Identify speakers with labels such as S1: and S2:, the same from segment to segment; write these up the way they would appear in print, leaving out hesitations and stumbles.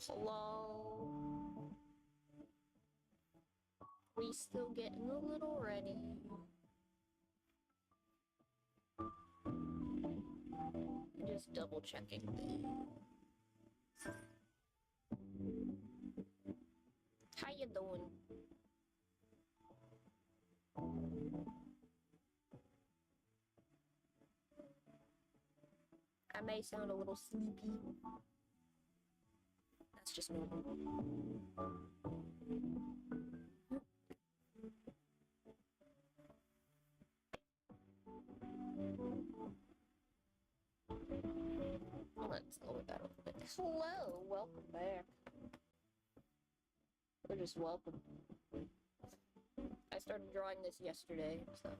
S1: Hello. We still getting a little ready. Just double checking. How you doing? I may sound a little sleepy. That's just me. Let's lower that a bit. Hello, welcome back. Or just welcome. I started drawing this yesterday, so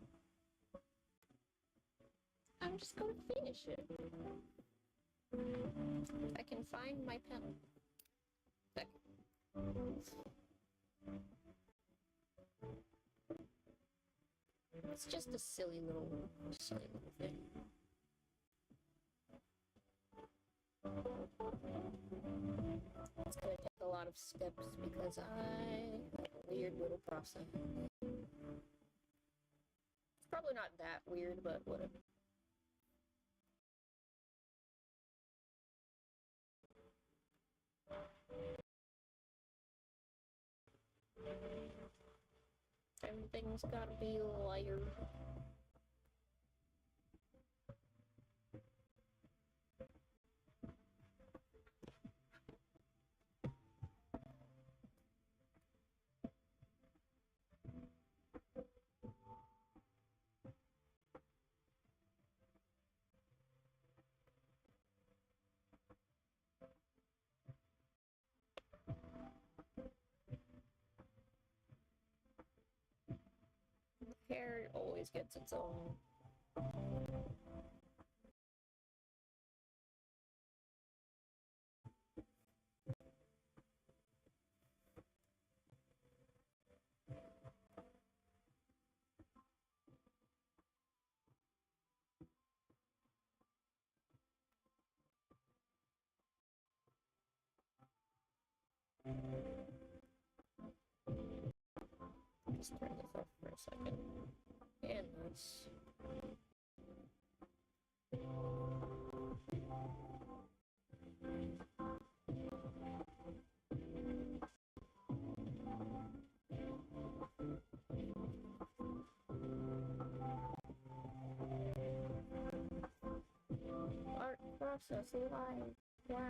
S1: I'm just gonna finish it. If I can find my pen. It's just a silly little thing. It's gonna take a lot of steps because I have a weird little process. It's probably not that weird, but whatever. Everything's gotta be layered. Hair always gets its own. Just turn this off for a second. And this. Art process live. Wow.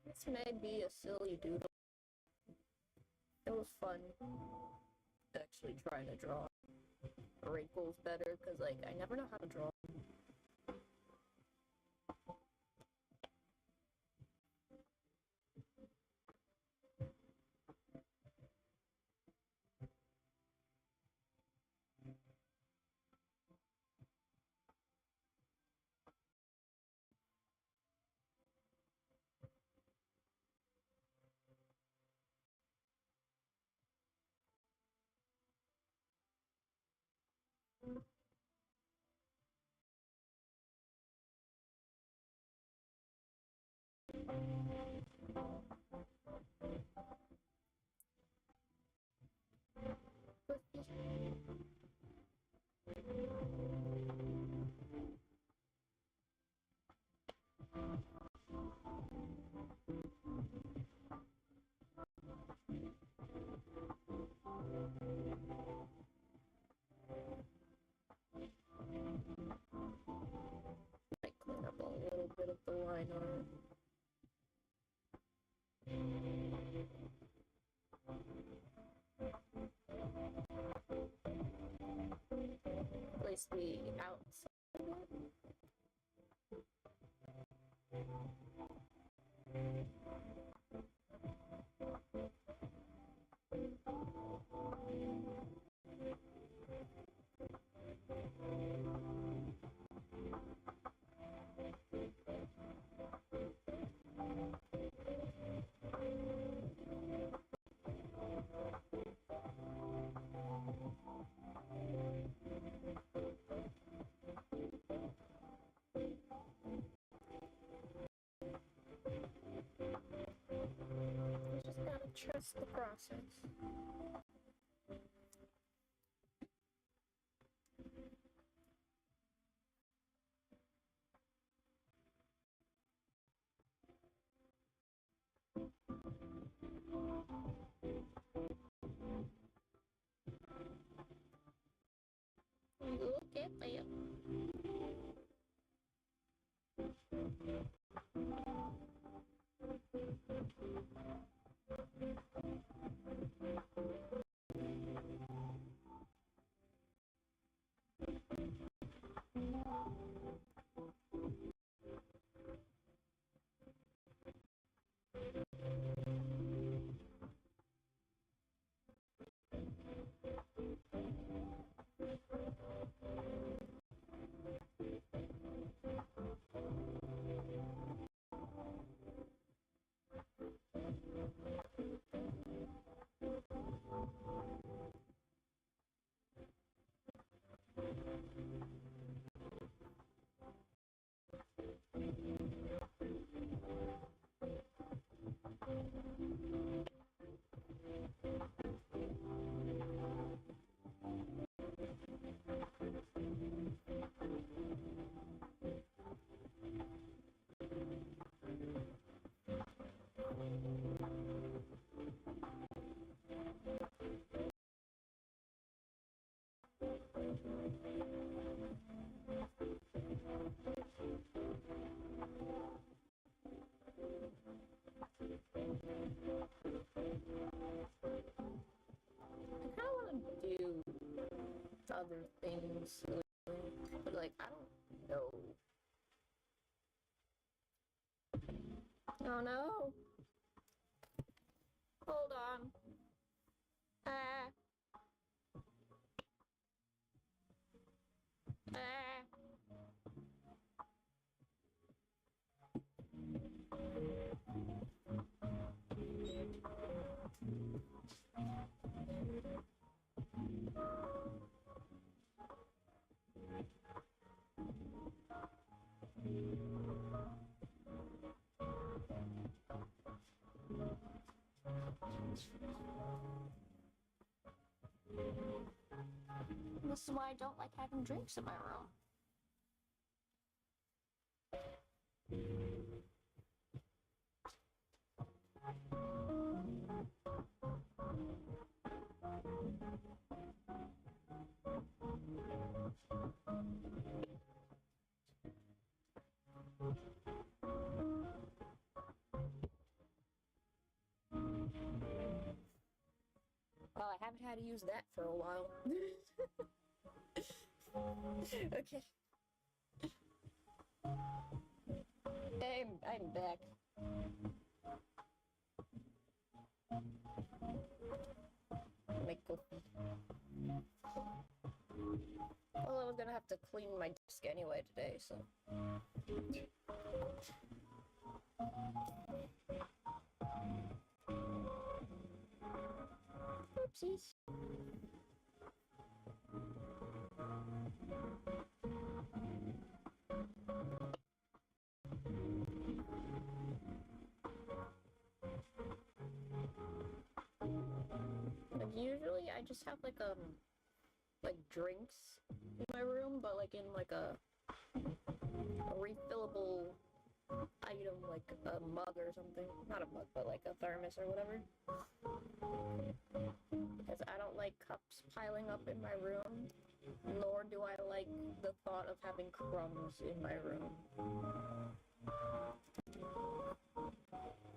S1: This may be a silly doodle. It was fun actually trying to draw wrinkles better because, like, I never know how to draw. Might clean up a little bit of the line art. Place the outside of it. You just gotta trust the process. Look at that. I kind of want to do other things, but like I don't know. Oh no! Hold on. Ah. Ah. This is why I don't like having drinks in my room. Well, I haven't had to use that for a while. Okay. I'm back. Make coffee. Well, I was gonna have to clean my desk anyway today, so. Oopsies. I just have like drinks in my room, but like in like a refillable item, like a mug or something. Not a mug, but like a thermos or whatever. Because I don't like cups piling up in my room, nor do I like the thought of having crumbs in my room.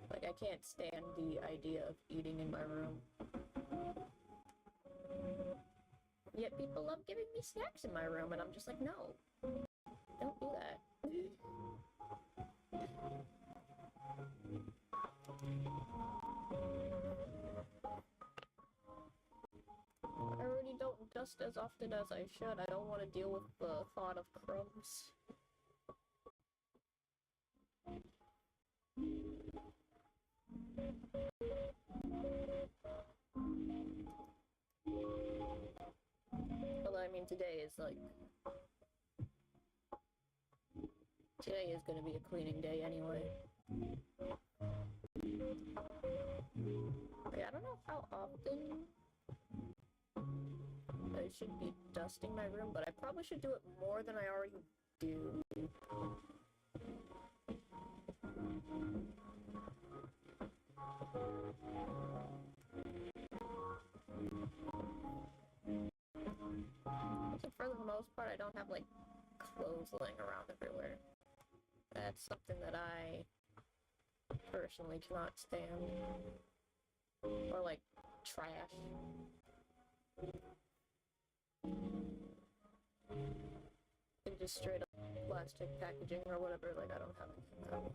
S1: Like, I can't stand the idea of eating in my room. Yet people love giving me snacks in my room, and I'm just like, no. Don't do that. I already don't dust as often as I should. I don't want to deal with the thought of crumbs. Although, I mean, today is gonna be a cleaning day anyway. Like, I don't know how often I should be dusting my room, but I probably should do it more than I already do. For the most part, I don't have, like, clothes laying around everywhere. That's something that I personally cannot stand. Or, like, trash. And just straight up plastic packaging or whatever, like, I don't have anything like that.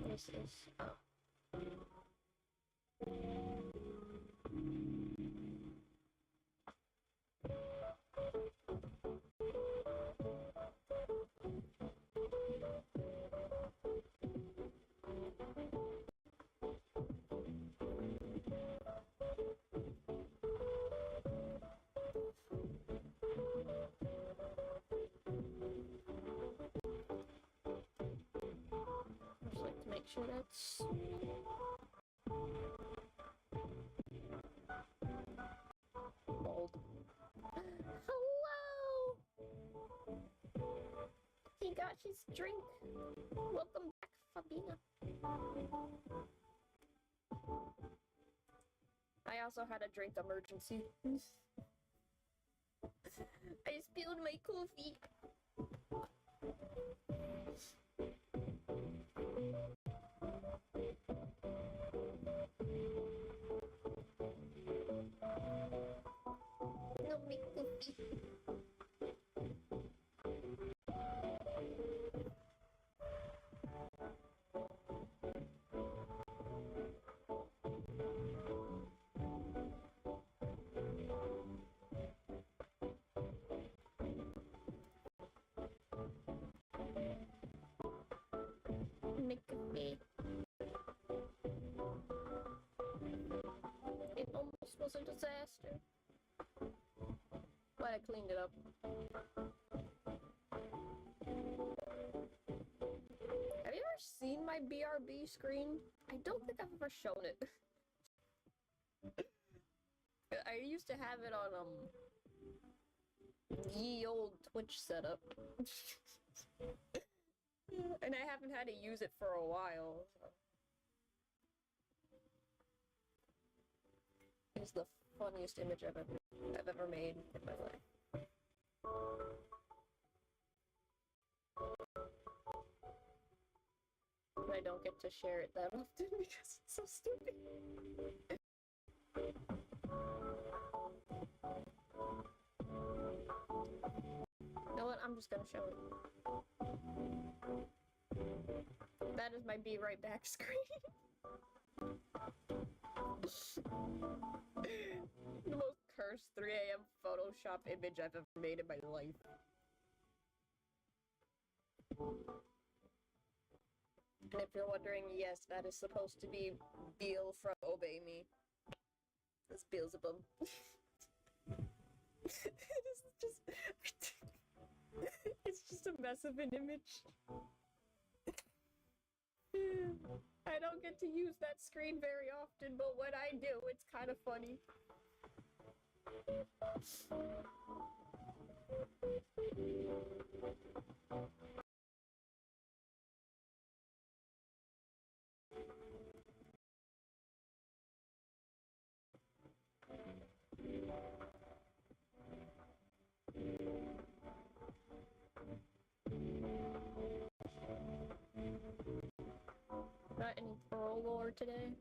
S1: This is, just like to make sure that's bold. Hello! He got his drink. Welcome back, Fabina. I also had a drink emergency. I spilled my coffee. No, my coffee. It almost was a disaster, but I cleaned it up. Have you ever seen my BRB screen? I don't think I've ever shown it. I used to have it on ye old Twitch setup. And I haven't had to use it for a while. It's the funniest image I've ever made in my life. But I don't get to share it that often because it's so stupid. You know what? I'm just gonna show it. That is my Be Right Back screen. The most cursed 3 a.m. Photoshop image I've ever made in my life. And if you're wondering, yes, that is supposed to be Beal from Obey Me. That's Beelzebub. It's just a mess of an image. I don't get to use that screen very often, but when I do, it's kind of funny. Got any Pearl lore today?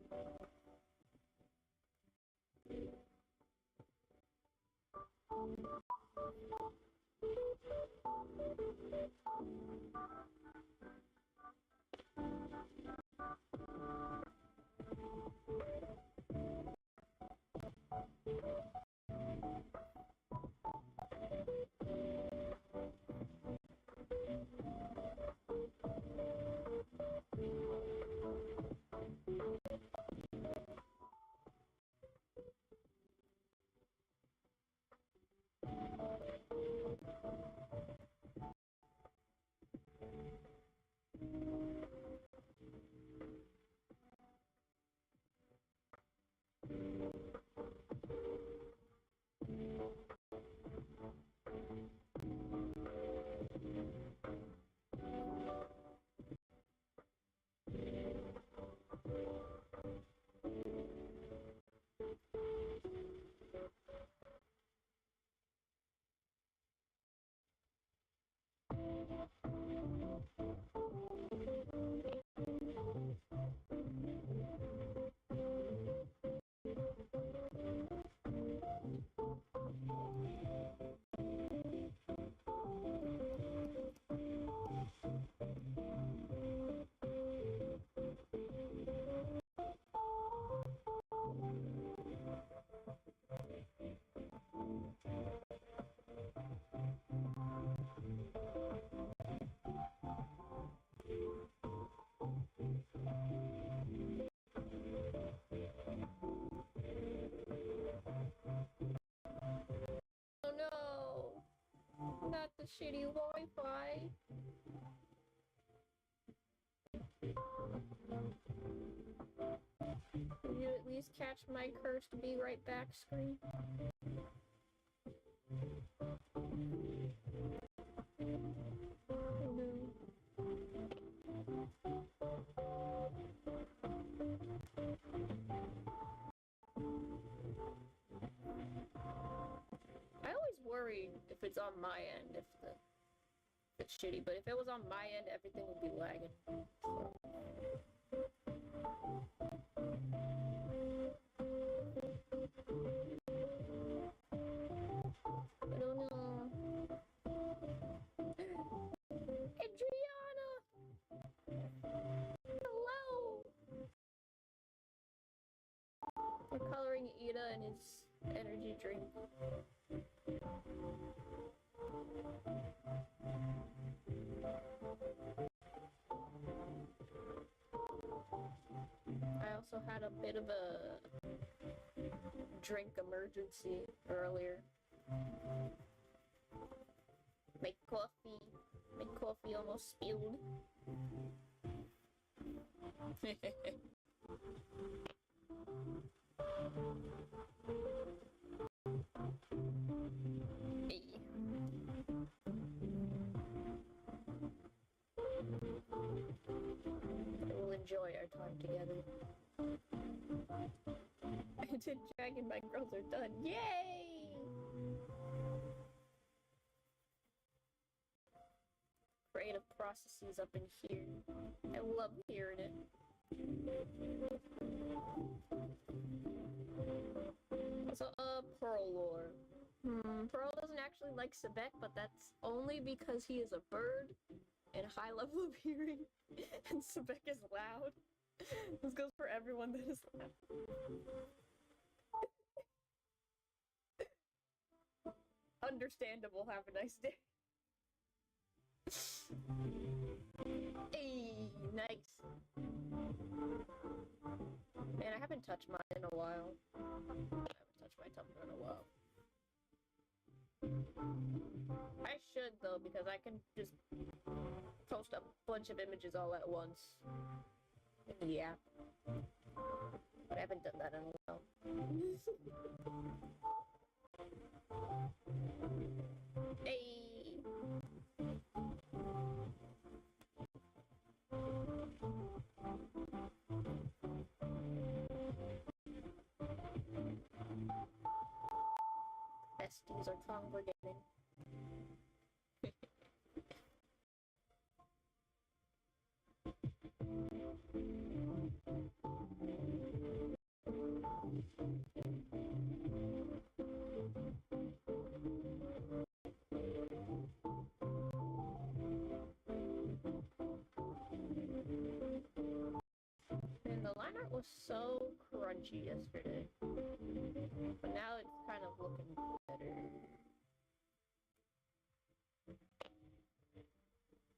S1: Oh no! Not the shitty Wi-Fi! Will you at least catch my cursed be right back screen? I always worry if it's on my end, if it's shitty, but if it was on my end, everything would be lagging. I don't know. Adriana! Hello! We're coloring Ida and his energy drink. I also had a bit of a drink emergency earlier. My coffee almost spilled. We'll enjoy our time together. Did Dragon My Girls are done. Yay! Creative processes up in here. I love hearing it. So, Pearl lore. Pearl doesn't actually like Sebek, but that's only because he is a bird and high level of hearing, and Sebek is loud. This goes for everyone that is left. Understandable. Have a nice day. Hey, nice. Man, I haven't touched mine in a while. I haven't touched my Tumblr in a while. I should though, because I can just post a bunch of images all at once in the app. But I haven't done that in a while. Hey! Besties are congregating. And the line art was so crunchy yesterday. But now it's kind of looking better.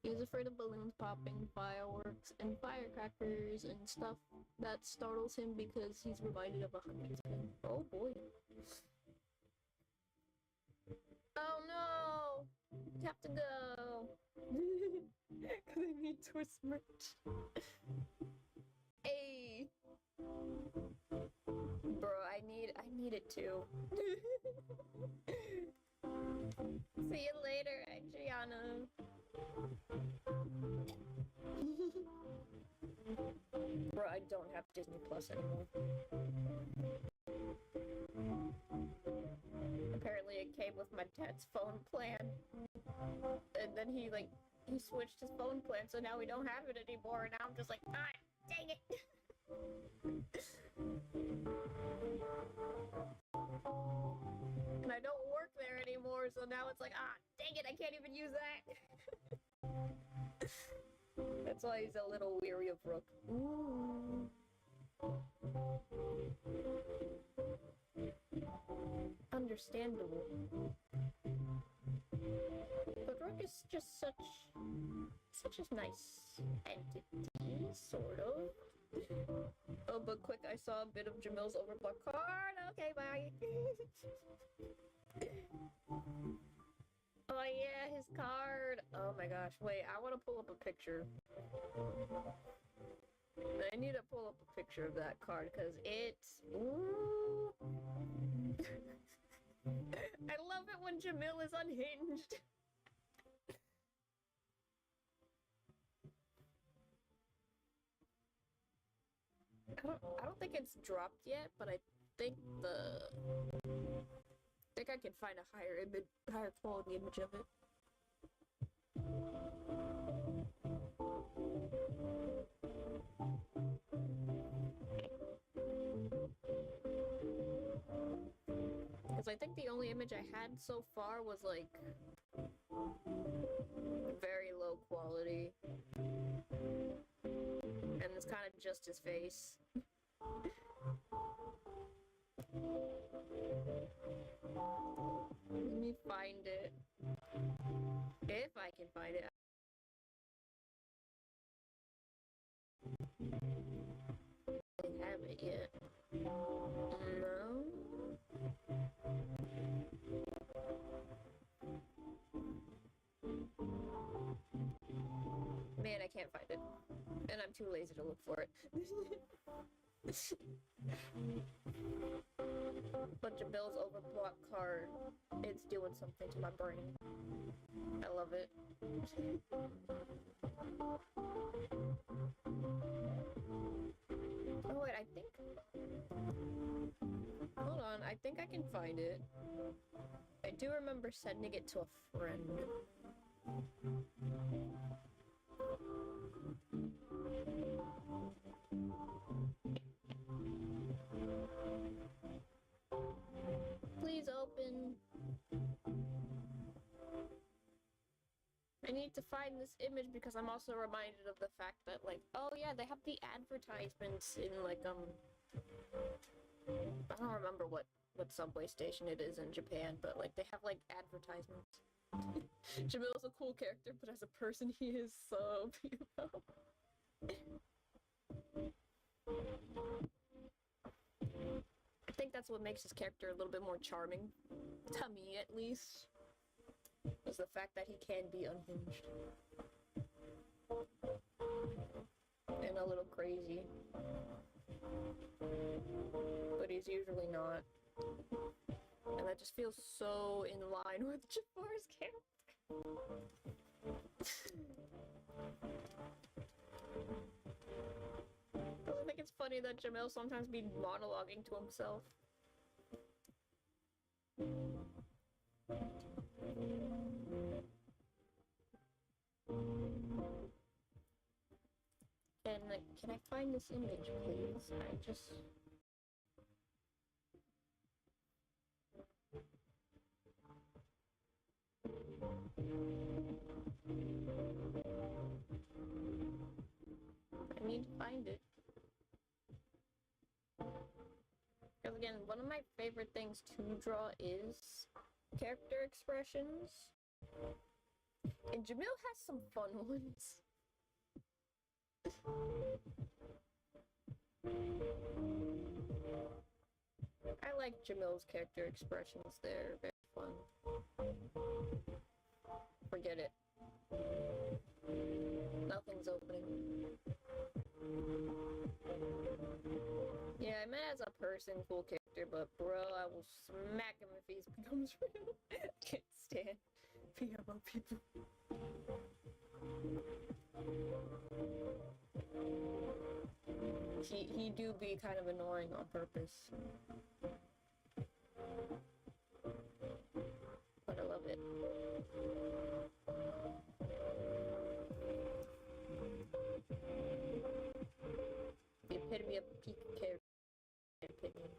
S1: He was afraid of balloons popping, fireworks, and firecrackers and stuff that startles him because he's reminded of a hunter's pen. Oh boy. Oh no! You have to go! Cause I need Swiss merch. Hey! Bro, I need it too. See you later, Adriana. Bro, I don't have Disney Plus anymore. Apparently it came with my dad's phone plan. And then he switched his phone plan, so now we don't have it anymore, and now I'm just like, ah, dang it! And I don't work there anymore, so now it's like, ah, dang it, I can't even use that! That's why he's a little weary of Rook. Ooh. Understandable. But Rook is just such a nice entity, sort of. Oh, but quick, I saw a bit of Jamil's overblock card. Okay, bye. Oh yeah, his card. Oh my gosh, wait, I want to pull up a picture. I need to pull up a picture of that card, because it's... Ooh. I love it when Jamil is unhinged. I don't think it's dropped yet, but I think I can find a higher quality image of it. Because I think the only image I had so far was like very low quality. And it's kind of just his face. Let me find it. If I can find it. I don't have it yet. No. Man, I can't find it. And I'm too lazy to look for it. But Jabil's overblock card, it's doing something to my brain. I love it. Oh wait, I think... Hold on, I think I can find it. I do remember sending it to a friend. Please open. I I need to find this image because I'm also reminded of the fact that, like, oh yeah, they have the advertisements in, like, I don't remember what subway station it is in Japan, but, like, they have, like, advertisements. Jamil's a cool character, but as a person, he is so beautiful. I think that's what makes his character a little bit more charming, to me at least, is the fact that he can be unhinged. And a little crazy. But he's usually not. And that just feels so in line with Jafar's character. I think it's funny that Jamil sometimes be monologuing to himself. And like, can I find this image, please? I just... I need to find it. Because again, one of my favorite things to draw is character expressions. And Jamil has some fun ones. I like Jamil's character expressions, they're very fun. Forget it. Nothing's opening. Yeah, I meant as a person, cool character, but bro, I will smack him if he becomes real. I can't stand PMO people. He do be kind of annoying on purpose. But I love it. The epitome of peak character, in my opinion.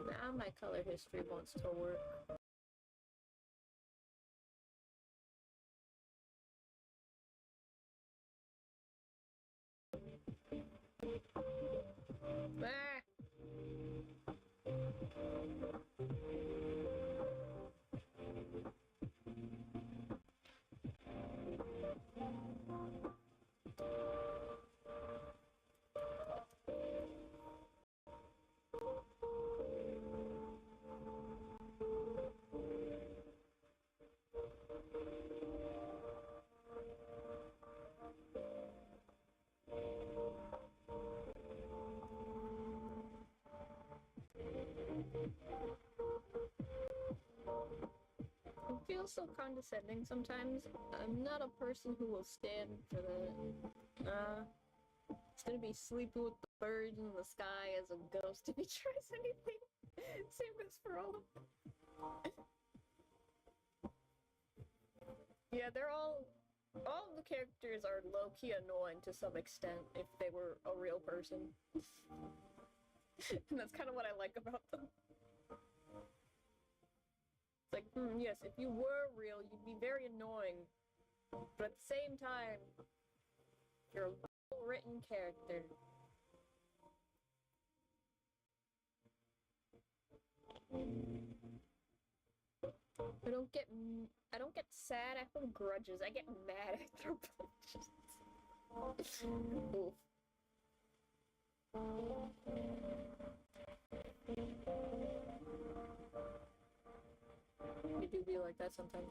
S1: Now my color history wants to work. Ah! It feels so condescending sometimes. I'm not a person who will stand for the... It's gonna be sleeping with the birds in the sky as a ghost if he tries anything. Same goes for all of them. Yeah, they're all of the characters are low-key annoying to some extent if they were a real person. And that's kind of what I like about them. It's like, yes, if you were real, you'd be very annoying. But at the same time, you're a well-written character. I don't get sad, I hold grudges. I get mad, I throw punches. Oof. You do be like that sometimes.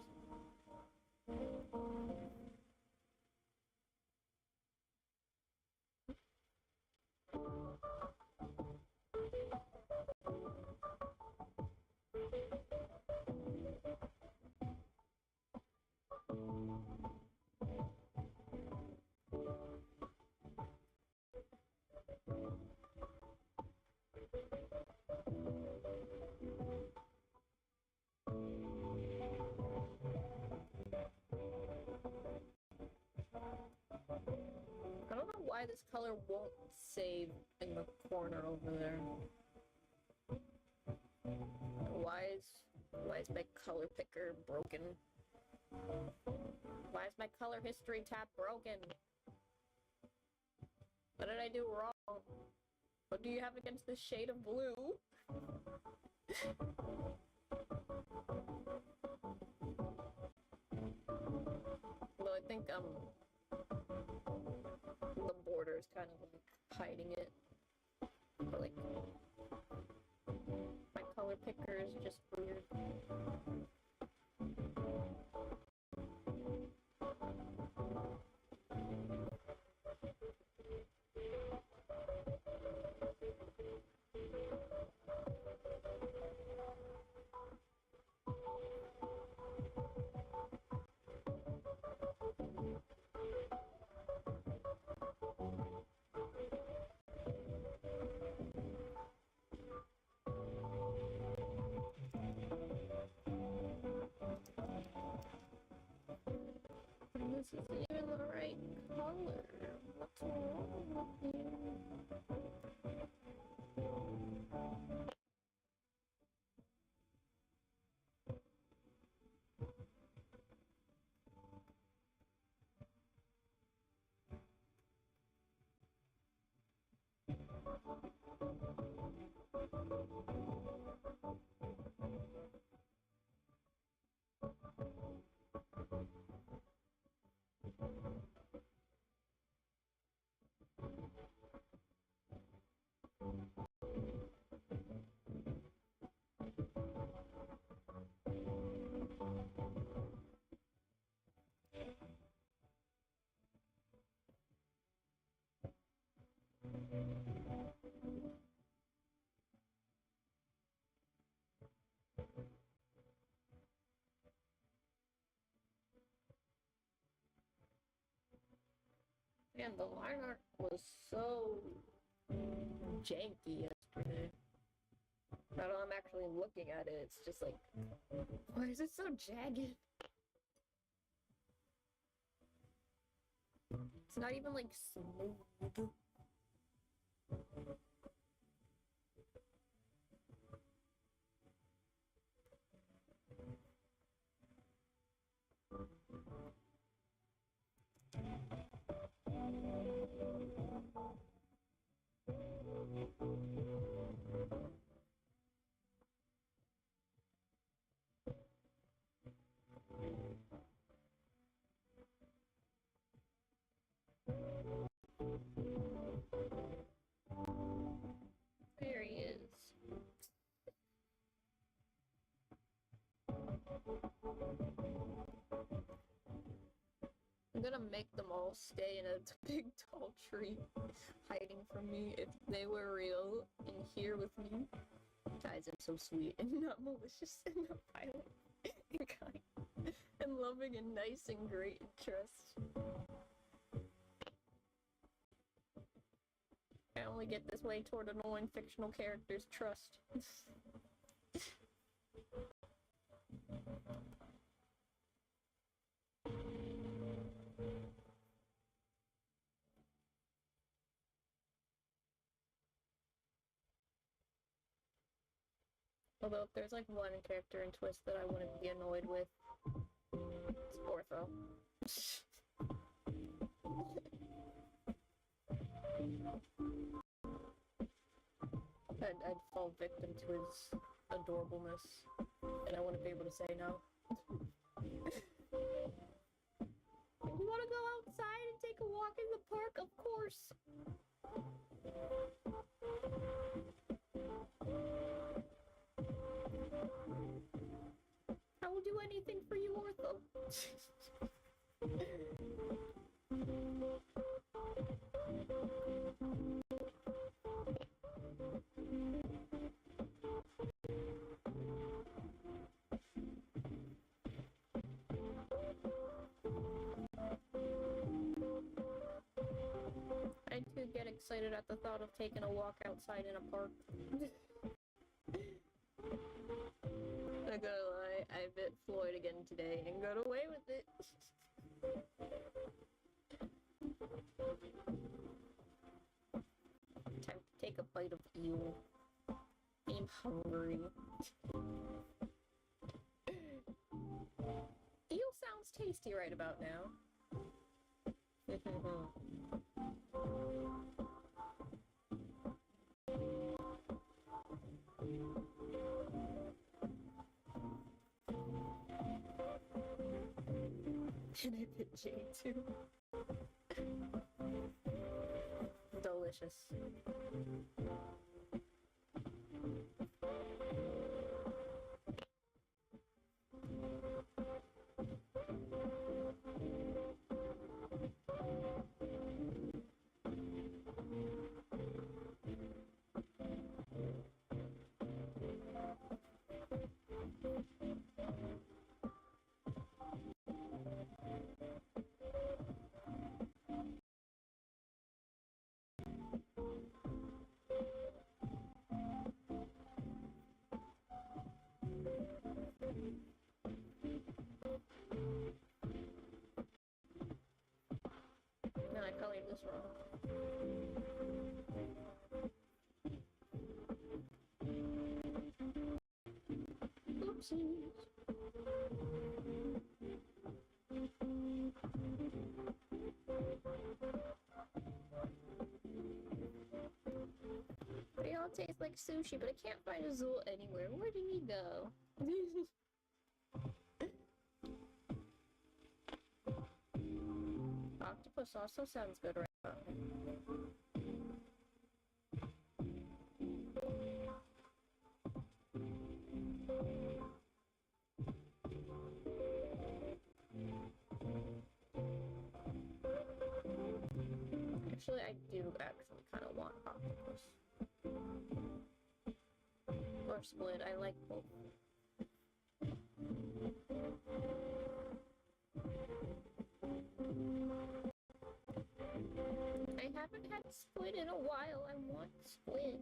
S1: color won't save in the corner over there. Why is my color picker broken? Why is my color history tab broken? What did I do wrong? What do you have against this shade of blue? Well, I think, the border is kind of, like, hiding it. But, like, my color picker is just weird. This isn't even the right color. What's wrong with you? Man, the line art was so janky yesterday. Now that I'm actually looking at it, it's just like, why is it so jagged? It's not even like smooth. There he is. I'm gonna make them all stay in a big tall tree, hiding from me if they were real and here with me. Guys, I'm so sweet and not malicious and not violent and kind and loving and nice and great and trust. I only get this way toward annoying fictional characters' trust. Although if there's like one character in Twist that I wouldn't be annoyed with, it's Ortho. I'd fall victim to his adorableness, and I wouldn't be able to say no. You want to go outside and take a walk in the park? Of course. I will do anything for you, Ortho. I too get excited at the thought of taking a walk outside in a park. Not gonna lie, I bit Floyd again today and got away with it. eel. I'm hungry. Eel sounds tasty right about now. And I put J too. Delicious. No, I colored this wrong. Oopsies. They all taste like sushi, but I can't find Azul anywhere. Where did he go? Octopus also sounds good right now. Actually, I do actually kind of want octopus. Or squid, I like both. I haven't had squid in a while, I want squid.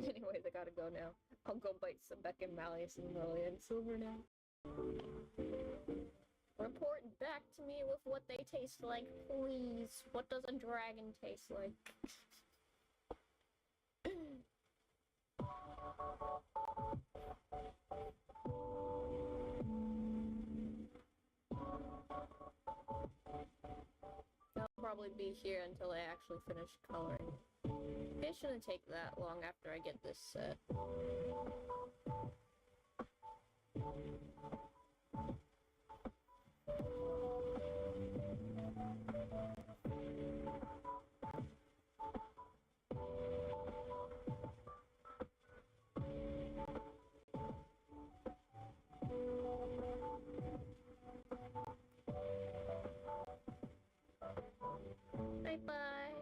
S1: Anyways, I gotta go now. I'll go bite some Becca Malleus and Lily and Silver now. Report back to me with what they taste like, please. What does a dragon taste like? I'll probably be here until I actually finish coloring. It shouldn't take that long after I get this set. Bye-bye.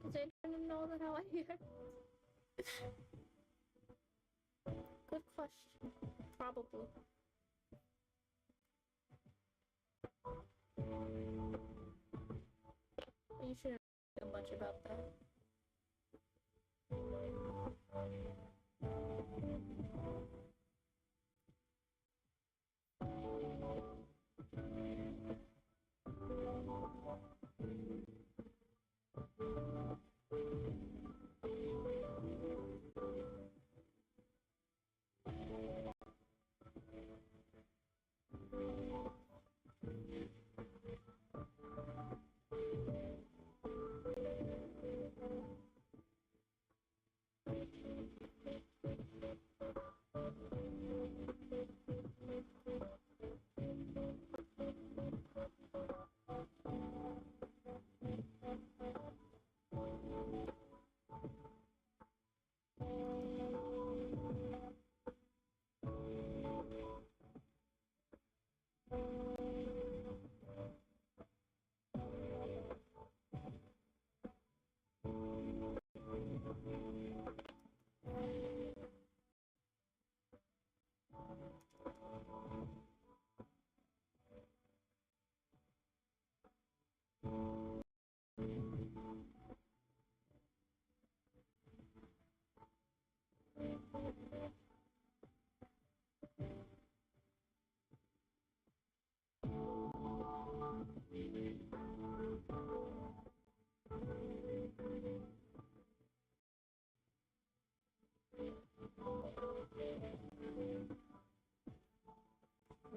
S1: Is anyone know that how I hear? Good question. Probably. You shouldn't know much about that.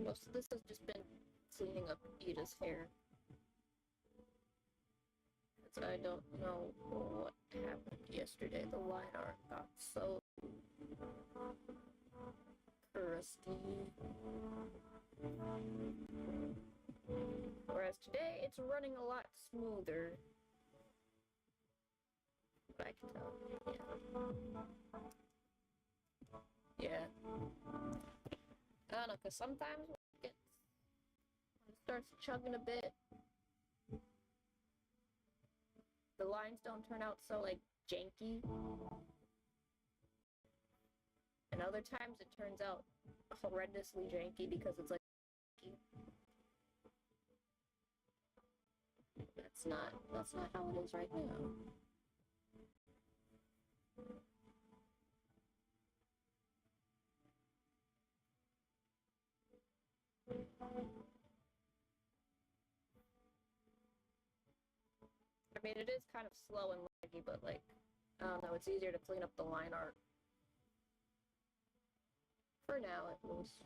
S1: Most of this has just been cleaning up Ida's hair. Because I don't know what happened yesterday. The line art got so crusty. Whereas today, it's running a lot smoother. But I can tell. Yeah. I don't know, because sometimes when it starts chugging a bit, the lines don't turn out so, like, janky. And other times it turns out horrendously janky because it's, like, that's not how it is right now. I mean, it is kind of slow and laggy, but, like, I don't know, it's easier to clean up the line art. For now, at least.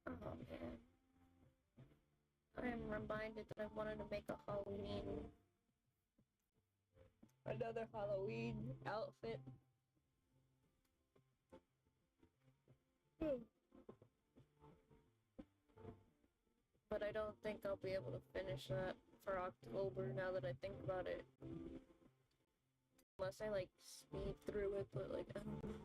S1: Oh man. I am reminded that I wanted to make a another Halloween outfit. But I don't think I'll be able to finish that for October now that I think about it. Unless I, like, speed through it, but, like, I don't know.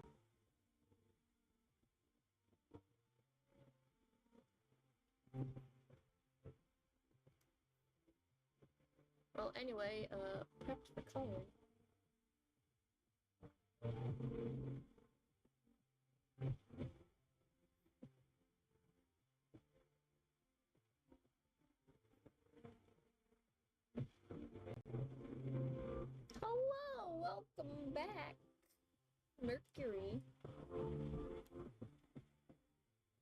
S1: Well, anyway, prepped for coloring. Hello, welcome back, Mercury.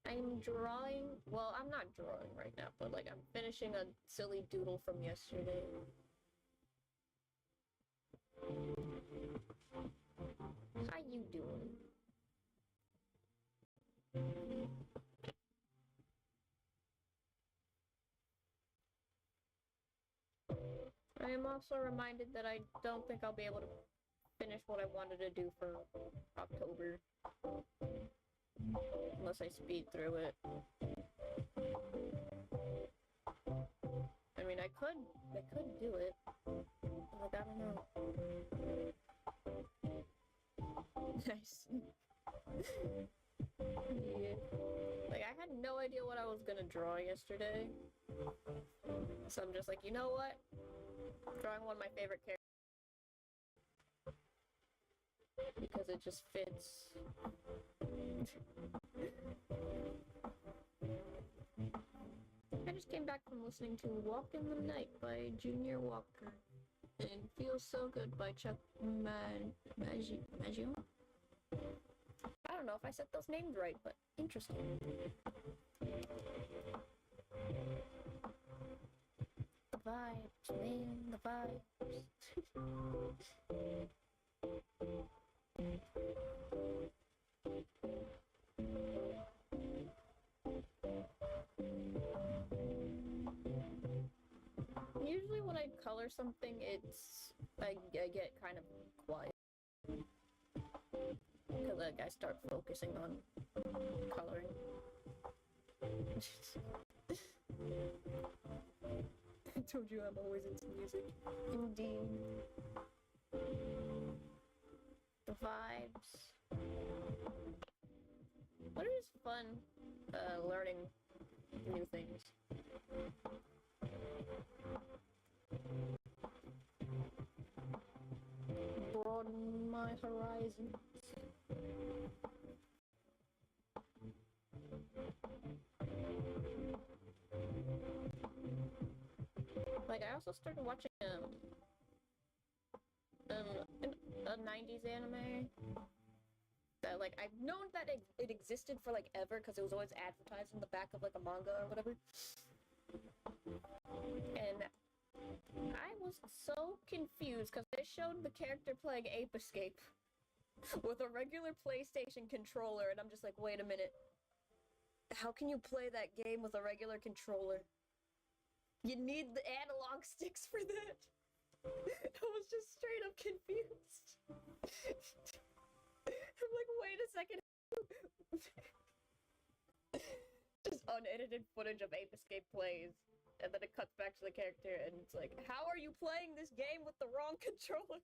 S1: I'm drawing, well, I'm not drawing right now, but, like, I'm finishing a silly doodle from yesterday. How you doing? I am also reminded that I don't think I'll be able to finish what I wanted to do for October. Unless I speed through it. I mean, I could do it. Like, I don't know. Nice. Yeah. Like, I had no idea what I was gonna draw yesterday. So I'm just like, you know what? Drawing one of my favorite characters. Because it just fits. I just came back from listening to Walk in the Night by Junior Walker and Feels So Good by Chuck Maggio? I don't know if I said those names right, but interesting. The vibes, man, the vibes. Usually when I color something, I get kind of quiet. Because like I start focusing on coloring. I told you I'm always into music. Indeed. The vibes. But it is fun learning new things. Broaden my horizons. Like, I also started watching a 90s anime that, like, I've known that it existed for, like, ever, because it was always advertised in the back of, like, a manga or whatever. And I was so confused, because they showed the character playing Ape Escape with a regular PlayStation controller, and I'm just like, wait a minute. How can you play that game with a regular controller? You need the analog sticks for that. I was just straight up confused. I'm like, wait a second. Just unedited footage of Ape Escape plays, and then it cuts back to the character, and it's like, how are you playing this game with the wrong controller?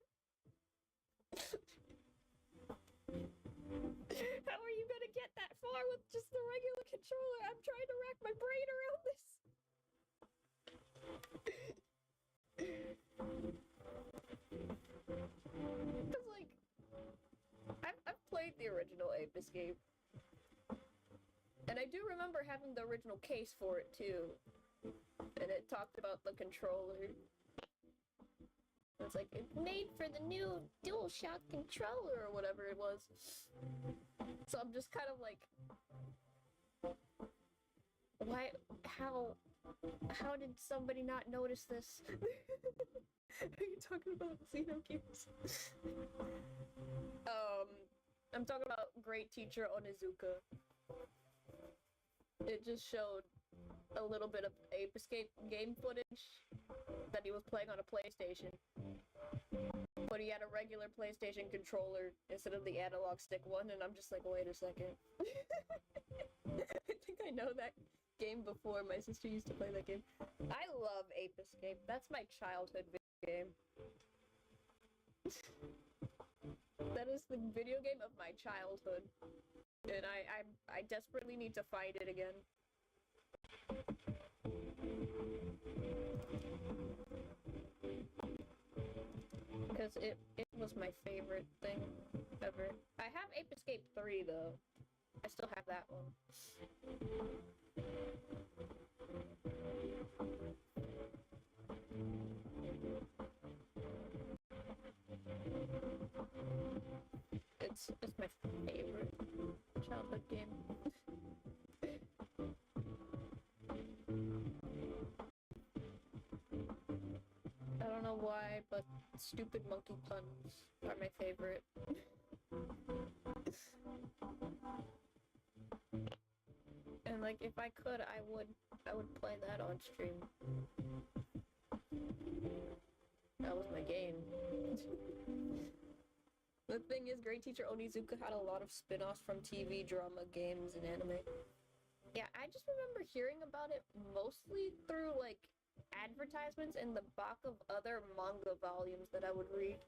S1: How are you gonna get that far with just the regular controller? I'm trying to rack my brain around this. Cause like, I've played the original Ape Escape, and I do remember having the original case for it too, and it talked about the controller. It's like, it's made for the new DualShock controller or whatever it was. So I'm just kind of like, why, how did somebody not notice this? Are you talking about Xenogears? I'm talking about Great Teacher Onizuka. It just showed a little bit of Ape Escape game footage that he was playing on a PlayStation. But he had a regular PlayStation controller instead of the analog stick one, and I'm just like, wait a second. I think I know that game before. My sister used to play that game. I love Ape Escape. That's my childhood video game. That is the video game of my childhood. And I desperately need to find it again. Because it was my favorite thing ever. I have Ape Escape 3 though. I still have that one. It's my favorite childhood game. I don't know why, but stupid monkey puns are my favorite. And like, if I could, I would play that on stream. That was my game. The thing is, Great Teacher Onizuka had a lot of spin-offs from TV, drama, games, and anime. Yeah, I just remember hearing about it mostly through, like, advertisements in the back of other manga volumes that I would read.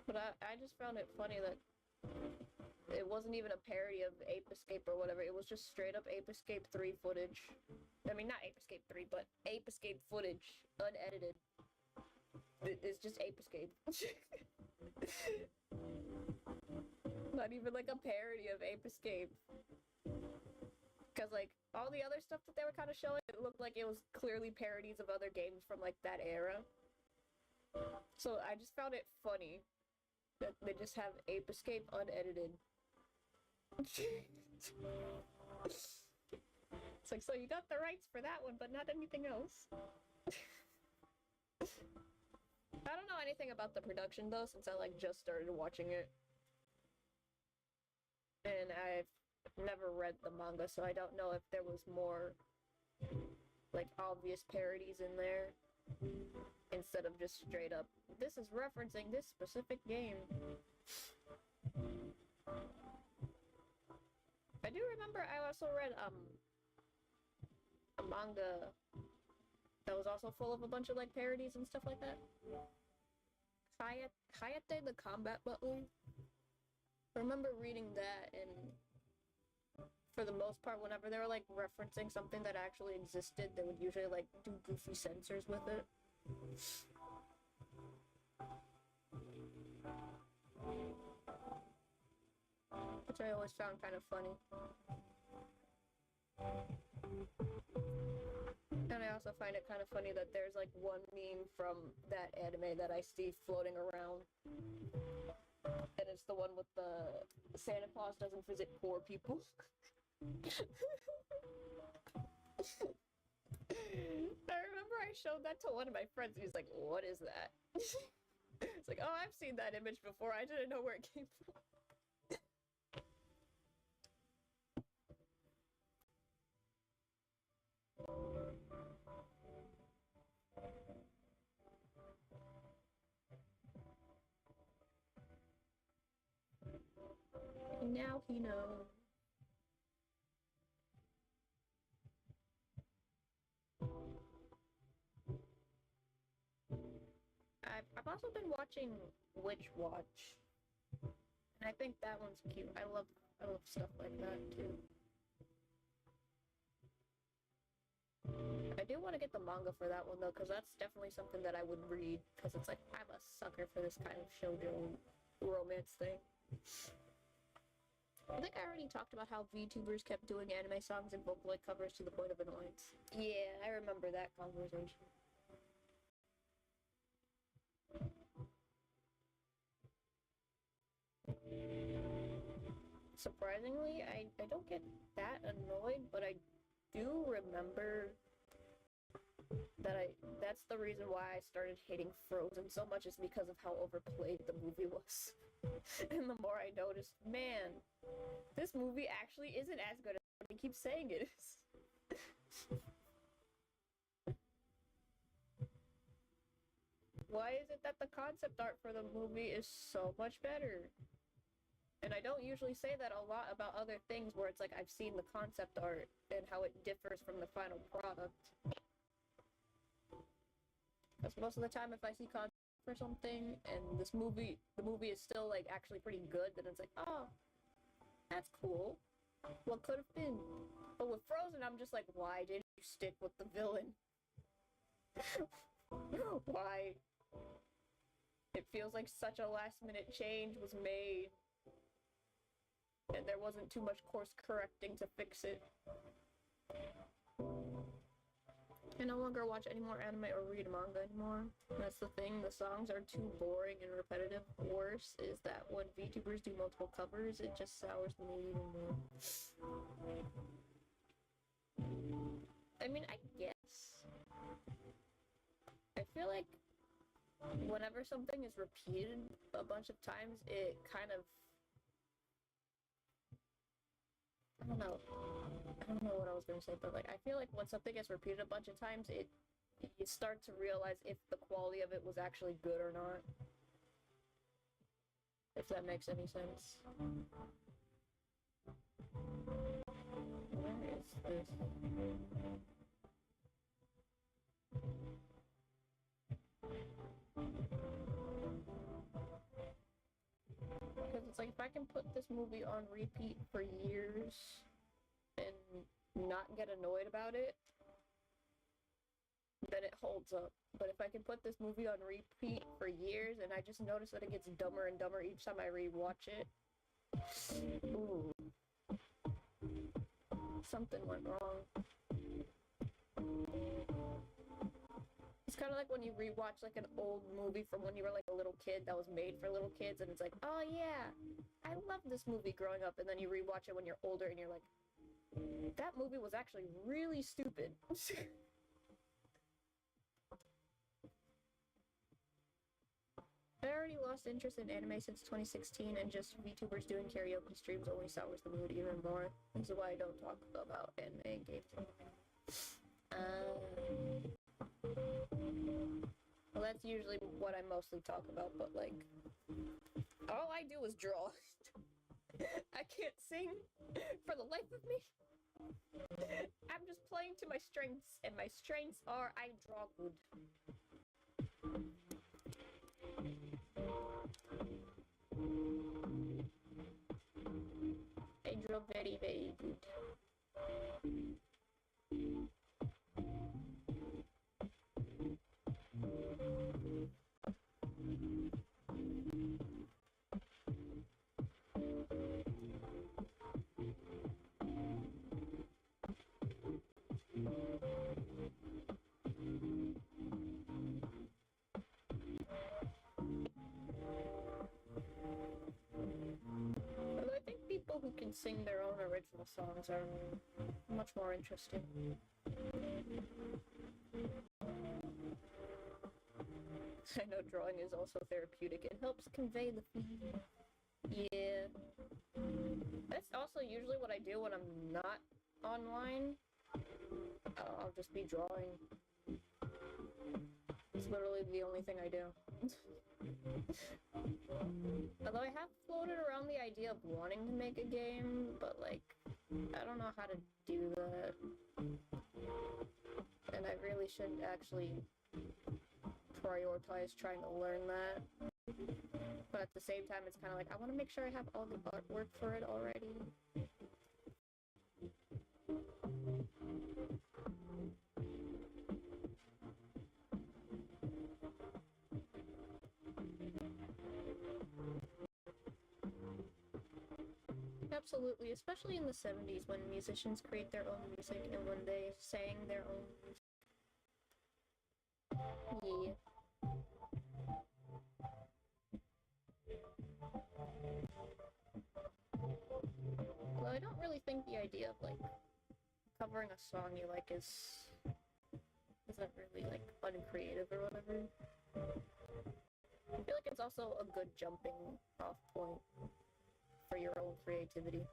S1: But I just found it funny that it wasn't even a parody of Ape Escape or whatever. It was just straight up Ape Escape 3 footage. I mean, not Ape Escape 3, but Ape Escape footage, unedited. It's just Ape Escape. Not even like a parody of Ape Escape. Because, like, all the other stuff that they were kind of showing, it looked like it was clearly parodies of other games from, like, that era. So I just found it funny that they just have Ape Escape unedited. It's like, so you got the rights for that one, but not anything else. I don't know anything about the production, though, since I, like, just started watching it. And I've never read the manga, so I don't know if there was more, like, obvious parodies in there. Instead of just straight up, this is referencing this specific game. I do remember I also read, a manga that was also full of a bunch of, like, parodies and stuff like that. Hayate the Combat Butler. I remember reading that, and for the most part, whenever they were, like, referencing something that actually existed, they would usually, like, do goofy censors with it. Which I always found kind of funny. And I also find it kind of funny that there's, like, one meme from that anime that I see floating around. And it's the one with the Santa Claus doesn't visit poor people. I remember I showed that to one of my friends and he's like, what is that? It's like, oh, I've seen that image before. I didn't know where it came from. Now he knows. I've also been watching Witch Watch, and I think that one's cute. I love stuff like that too. I do want to get the manga for that one though, because that's definitely something that I would read. Because it's like I'm a sucker for this kind of shoujo romance thing. I think I already talked about how VTubers kept doing anime songs and Vocaloid covers to the point of annoyance. Yeah, I remember that conversation. Surprisingly, I don't get that annoyed, but I do remember that that's the reason why I started hating Frozen so much, is because of how overplayed the movie was. And the more I noticed, man, this movie actually isn't as good as they keep saying it is. Why is it that the concept art for the movie is so much better? And I don't usually say that a lot about other things where it's like I've seen the concept art and how it differs from the final product. Because most of the time if I see concept for something and the movie is still like actually pretty good, then it's like, oh, that's cool. What could have been? But with Frozen, I'm just like, why did you stick with the villain? Why? It feels like such a last-minute change was made. And there wasn't too much course correcting to fix it. I no longer watch any more anime or read manga anymore. That's the thing, the songs are too boring and repetitive. Worse is that when VTubers do multiple covers, it just sours the mood even more. I mean, I guess. I feel like whenever something is repeated a bunch of times, it kind of... I don't know what I was gonna say, but like I feel like when something gets repeated a bunch of times, you start to realize if the quality of it was actually good or not. If that makes any sense. this. Because it's like, if I can put this movie on repeat for years and not get annoyed about it, then it holds up. But if I can put this movie on repeat for years and I just notice that it gets dumber and dumber each time I rewatch it, ooh, something went wrong. It's kind of like when you rewatch like an old movie from when you were like a little kid that was made for little kids, and it's like, oh yeah, I love this movie growing up, and then you rewatch it when you're older and you're like, that movie was actually really stupid. I already lost interest in anime since 2016, and just VTubers doing karaoke streams only sours the mood even more. This is why I don't talk about anime games anymore. Well, that's usually what I mostly talk about, but like, all I do is draw. I can't sing for the life of me. I'm just playing to my strengths, and my strengths are I draw good. I draw very, very good. Although I think people who can sing their own original songs are much more interesting. I know drawing is also therapeutic. It helps convey the feeling. Yeah. That's also usually what I do when I'm not online. I'll just be drawing. It's literally the only thing I do. Although I have floated around the idea of wanting to make a game, but like, I don't know how to do that. And I really should actually prioritize trying to learn that. But at the same time, it's kind of like, I want to make sure I have all the artwork for it already. Absolutely, especially in the 70s when musicians create their own music and when they sang their own music. Yeah. Well, I don't really think the idea of like covering a song you like isn't really like uncreative or whatever. I feel like it's also a good jumping off point for your own creativity.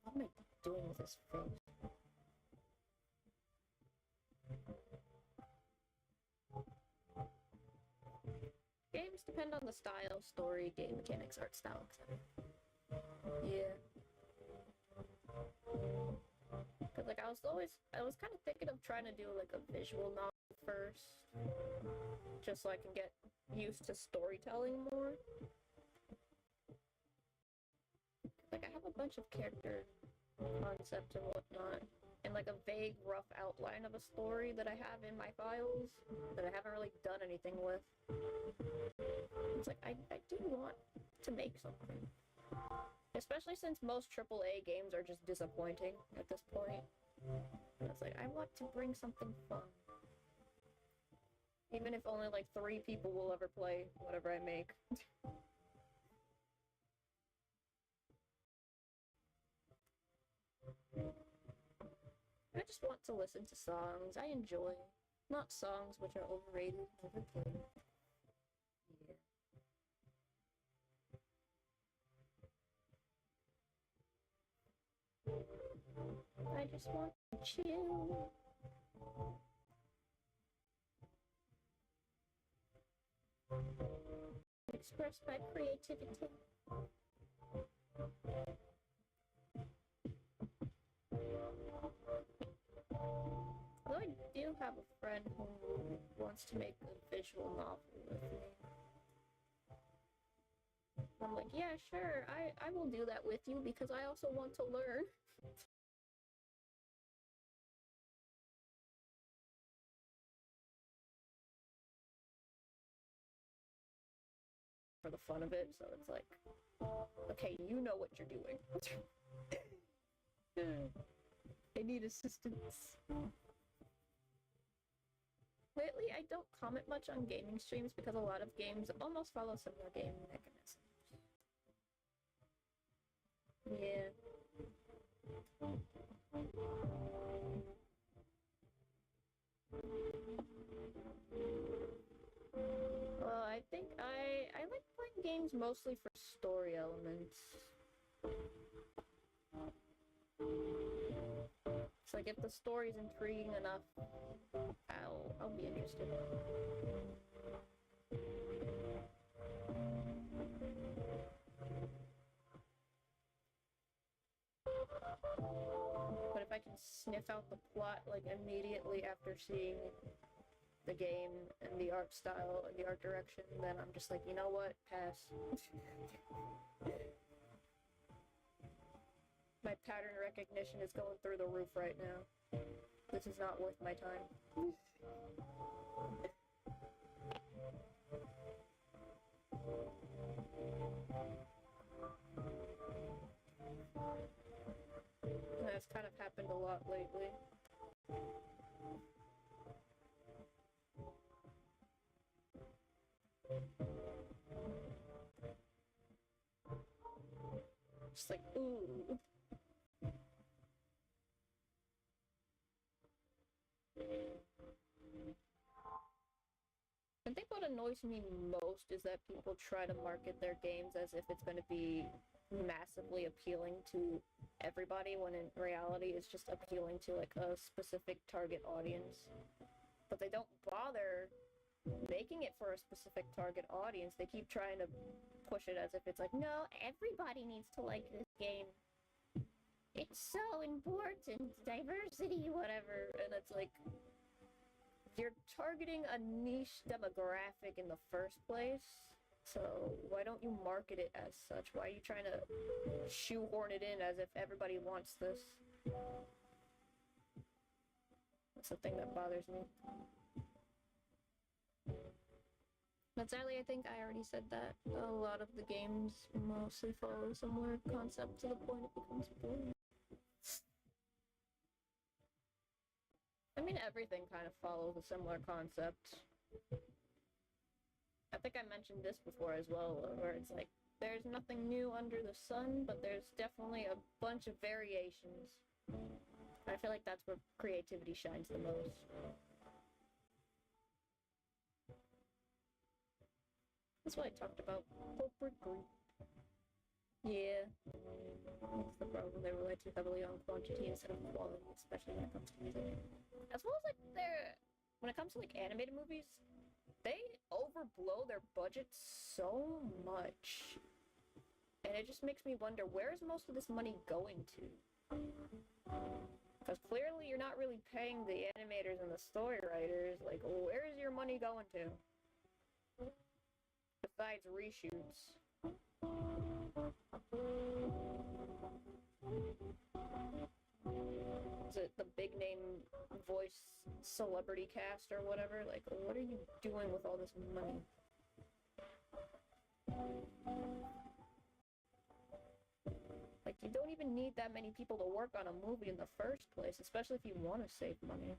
S1: What am I doing with this face? Games depend on the style, story, game mechanics, art style, etc. Yeah. Cause like I was kind of thinking of trying to do like a visual novel first, just so I can get used to storytelling more. Like I have a bunch of character concepts and whatnot, and like a vague rough outline of a story that I have in my files that I haven't really done anything with. It's like, I do want to make something. Especially since most AAA games are just disappointing at this point. And it's like, I want to bring something fun. Even if only like 3 people will ever play whatever I make. I just want to listen to songs I enjoy, not songs which are overrated and overplayed. Yeah. I just want to chill. Express my creativity. wants to make a visual novel with me. I'm like, yeah, sure, I will do that with you because I also want to learn. For the fun of it, so it's like, okay, you know what you're doing. I need assistance. Lately, I don't comment much on gaming streams because a lot of games almost follow similar game mechanisms. Yeah. Well, I think I like playing games mostly for story elements. It's like if the story's intriguing enough, I'll be interested. But if I can sniff out the plot like immediately after seeing the game and the art style and the art direction, then I'm just like, you know what? Pass. My pattern recognition is going through the roof right now. This is not worth my time. That's kind of happened a lot lately. Just like, ooh. I think what annoys me most is that people try to market their games as if it's going to be massively appealing to everybody, when in reality it's just appealing to like a specific target audience. But they don't bother making it for a specific target audience. They keep trying to push it as if it's like, no, everybody needs to like this game. It's so important, diversity, whatever. And it's like, you're targeting a niche demographic in the first place, so why don't you market it as such? Why are you trying to shoehorn it in as if everybody wants this? That's the thing that bothers me. But sadly, I think I already said that. A lot of the games mostly follow a similar concept to the point it becomes boring. I mean, everything kind of follows a similar concept. I think I mentioned this before as well, where it's like, there's nothing new under the sun, but there's definitely a bunch of variations. I feel like that's where creativity shines the most. That's what I talked about. Corporate group. Yeah. That's the problem. They rely too heavily on quantity instead of quality, especially when it comes to music. As well as like when it comes to like animated movies, they overblow their budgets so much. And it just makes me wonder, where is most of this money going to? Because clearly you're not really paying the animators and the story writers. Like, where is your money going to? Besides reshoots. Is it the big name voice celebrity cast or whatever? Like, what are you doing with all this money? Like, you don't even need that many people to work on a movie in the first place, especially if you want to save money.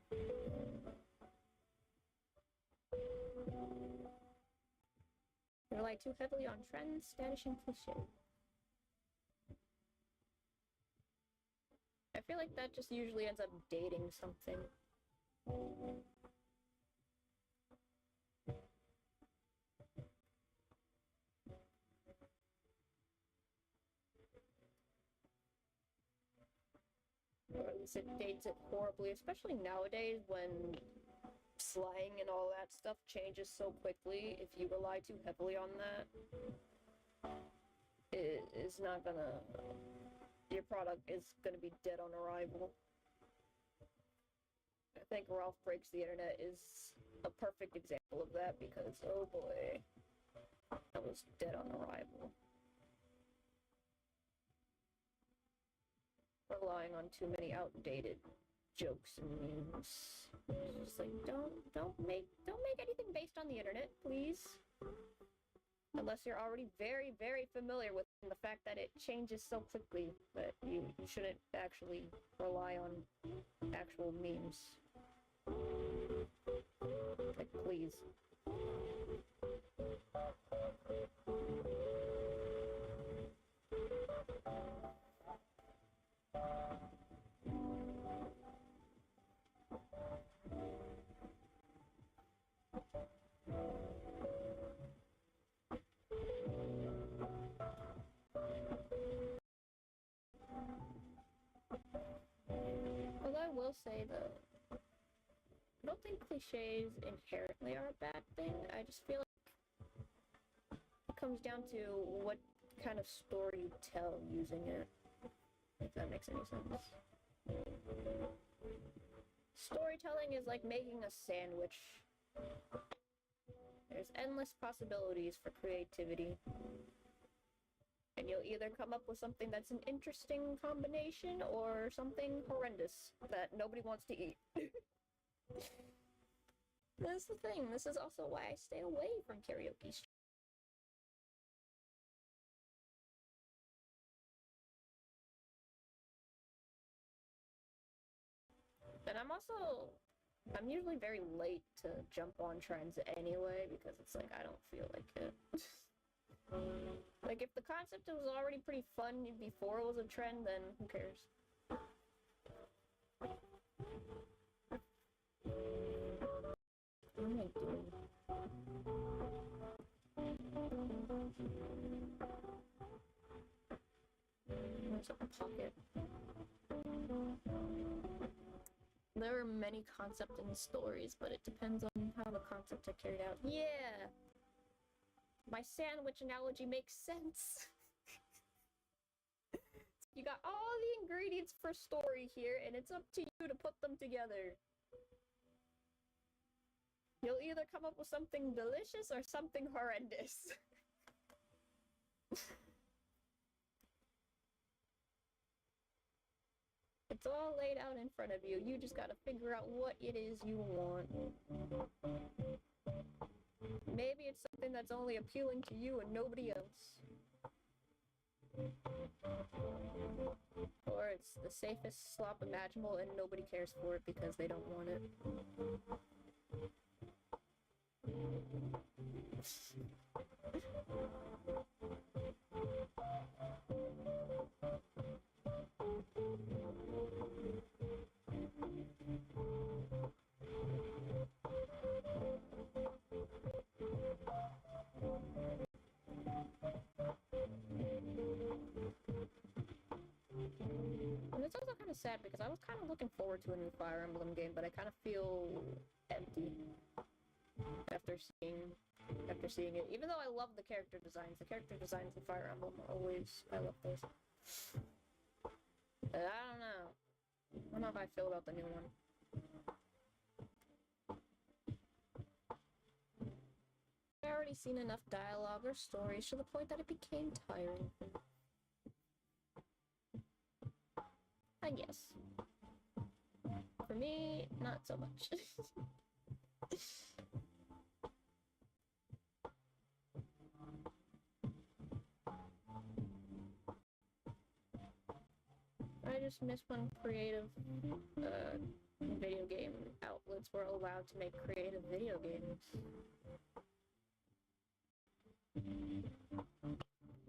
S1: They rely too heavily on trends, status, and cliché. I feel like that just usually ends up dating something. Or at least it dates it horribly, especially nowadays when slang and all that stuff changes so quickly. If you rely too heavily on that, it is not gonna... your product is gonna be dead on arrival. I think Ralph Breaks the Internet is a perfect example of that because, oh boy, I was dead on arrival. Relying on too many outdated jokes and memes. It's just like, don't make anything based on the internet, please. Unless you're already very, very familiar with the fact that it changes so quickly that you shouldn't actually rely on actual memes. Like, please. Although I will say, though, I don't think cliches inherently are a bad thing. I just feel like it comes down to what kind of story you tell using it, if that makes any sense. Storytelling is like making a sandwich. There's endless possibilities for creativity. And you'll either come up with something that's an interesting combination or something horrendous that nobody wants to eat. That's the thing. This is also why I stay away from karaoke. And I'm usually very late to jump on trends anyway because it's like I don't feel like it. Like, if the concept was already pretty fun before it was a trend, then who cares? What am I doing? There's a pocket. There are many concepts in stories, but it depends on how the concepts are carried out. Yeah! My sandwich analogy makes sense. You got all the ingredients for story here, and it's up to you to put them together. You'll either come up with something delicious or something horrendous. It's all laid out in front of you. You just gotta figure out what it is you want. Maybe it's something that's only appealing to you and nobody else. Or it's the safest slop imaginable and nobody cares for it because they don't want it. And it's also kind of sad because I was kind of looking forward to a new Fire Emblem game, but I kind of feel empty after seeing it. Even though I love the character designs in Fire Emblem are always, I love those. But I don't know how I feel about the new one. I've already seen enough dialogue or stories to the point that it became tiring. I guess. For me, not so much. I just miss when creative video game outlets were allowed to make creative video games.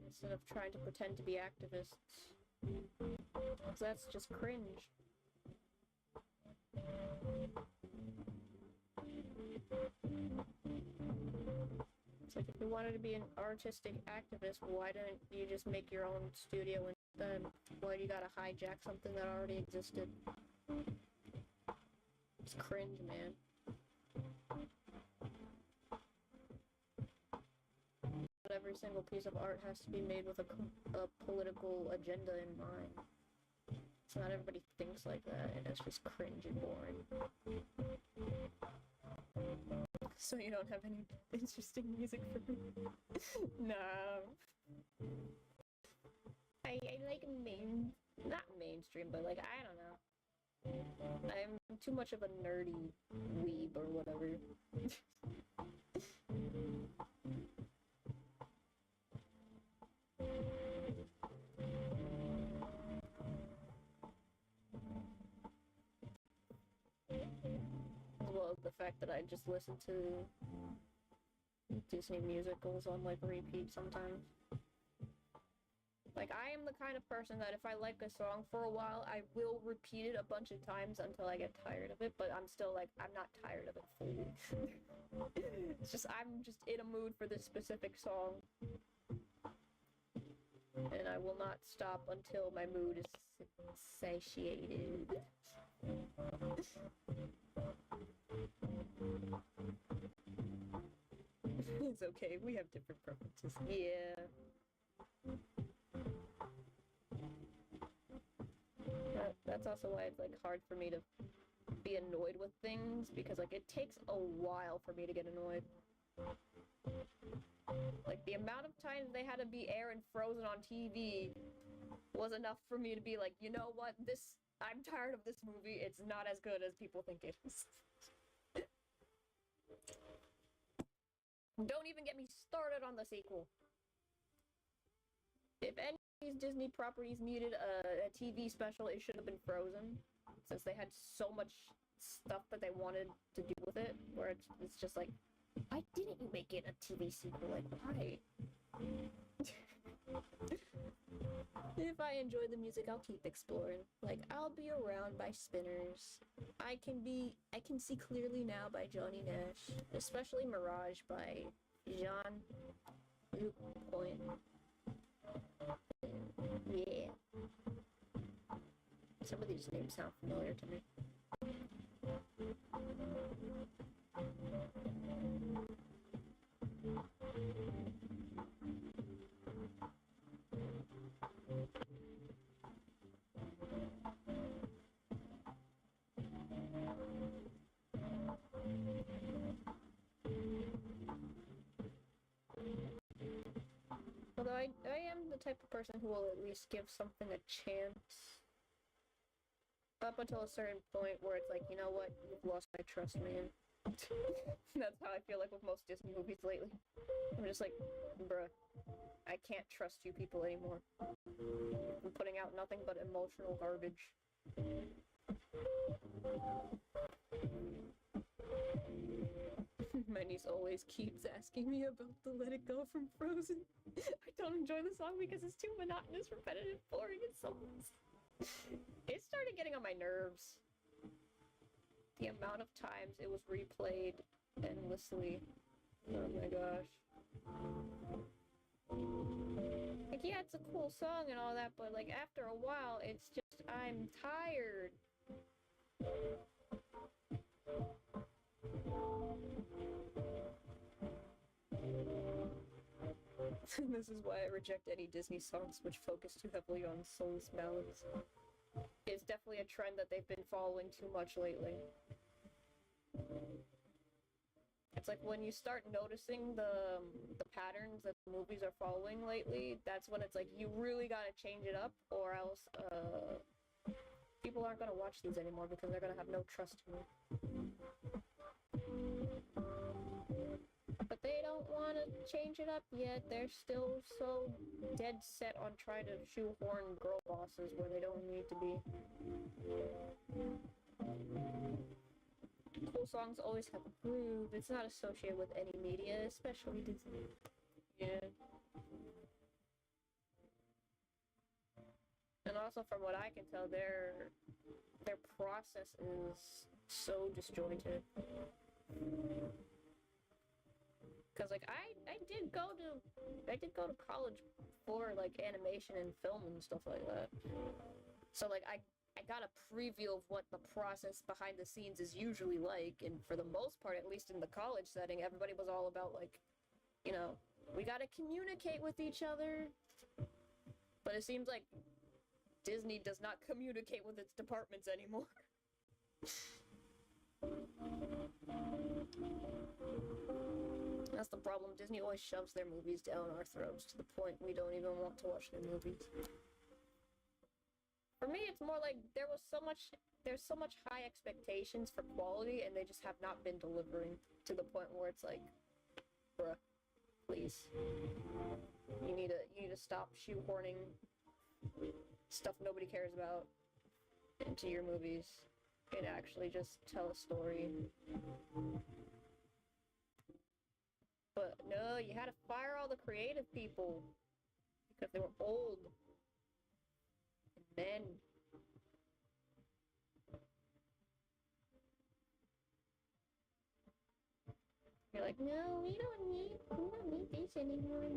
S1: Instead of trying to pretend to be activists. So that's just cringe. It's like, if you wanted to be an artistic activist, why don't you just make your own studio instead? Why do you gotta hijack something that already existed? It's cringe, man. But every single piece of art has to be made with a political agenda in mind. So not everybody thinks like that, and it's just cringe and boring. So you don't have any interesting music for me? No. I like not mainstream, but like, I don't know. I'm too much of a nerdy weeb or whatever. As well as the fact that I just listen to Disney musicals on like repeat sometimes. Like, I am the kind of person that if I like a song for a while, I will repeat it a bunch of times until I get tired of it, but I'm still like, I'm not tired of it fully. It's just, I'm just in a mood for this specific song. And I will not stop until my mood is satiated. It's okay, we have different preferences. Yeah. That's also why it's like hard for me to be annoyed with things, because like it takes a while for me to get annoyed. Like the amount of times they had to be airing Frozen on TV was enough for me to be like, you know what, I'm tired of this movie, it's not as good as people think it is. Don't even get me started on the sequel. If any of these Disney properties needed a TV special, it should have been Frozen, since they had so much stuff that they wanted to do with it, where it's just like, why didn't you make it a TV sequel? Like, why? If I enjoy the music, I'll keep exploring. Like, I'll be around by Spinners. I can see clearly now by Johnny Nash, especially Mirage by Jean-Luc Point. Yeah. Some of these names sound familiar to me. Although I am the type of person who will at least give something a chance. Up until a certain point where it's like, you know what, you've lost my trust, man. That's how I feel like with most Disney movies lately. I'm just like, bruh, I can't trust you people anymore. I'm putting out nothing but emotional garbage. My niece always keeps asking me about the Let It Go from Frozen. I don't enjoy the song because it's too monotonous, repetitive, boring, and so... It started getting on my nerves. The amount of times it was replayed endlessly. Oh my gosh. Like, yeah, it's a cool song and all that, but like after a while, it's just, I'm tired. This is why I reject any Disney songs which focus too heavily on soulless ballads. It's definitely a trend that they've been following too much lately. It's like when you start noticing the patterns that the movies are following lately, that's when it's like you really gotta change it up, or else people aren't gonna watch these anymore because they're gonna have no trust in you. But they don't want to change it up yet. They're still so dead set on trying to shoehorn girl bosses where they don't need to be. Cool songs always have a groove. It's not associated with any media, especially Disney. Yeah. And also, from what I can tell, their process is so disjointed. Cause like I did go to college for like animation and film and stuff like that. So like I got a preview of what the process behind the scenes is usually like, and for the most part, at least in the college setting, everybody was all about like, you know, we gotta communicate with each other. But it seems like Disney does not communicate with its departments anymore. problem. Disney always shoves their movies down our throats to the point we don't even want to watch their movies. For me, it's more like there's so much high expectations for quality, and they just have not been delivering to the point where it's like, bruh, please, you need to stop shoehorning stuff nobody cares about into your movies and actually just tell a story. But no, you had to fire all the creative people because they were old. And then you're like, no, we don't need this anymore.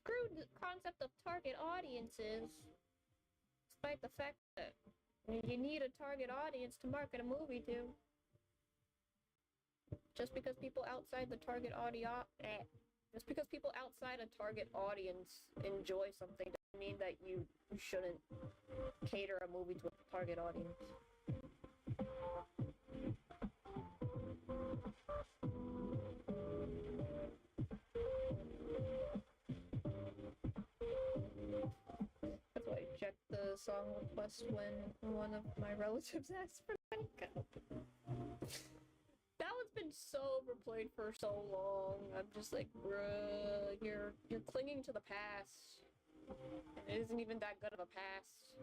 S1: Screw the concept of target audiences. Despite the fact that you need a target audience to market a movie to. Just because people outside the target just because people outside a target audience enjoy something doesn't mean that you shouldn't cater a movie to a target audience. That's why I checked the song request when one of my relatives asked for Minecraft. That one's been so overplayed for so long. I'm just like, bruh, you're clinging to the past. And it isn't even that good of a past.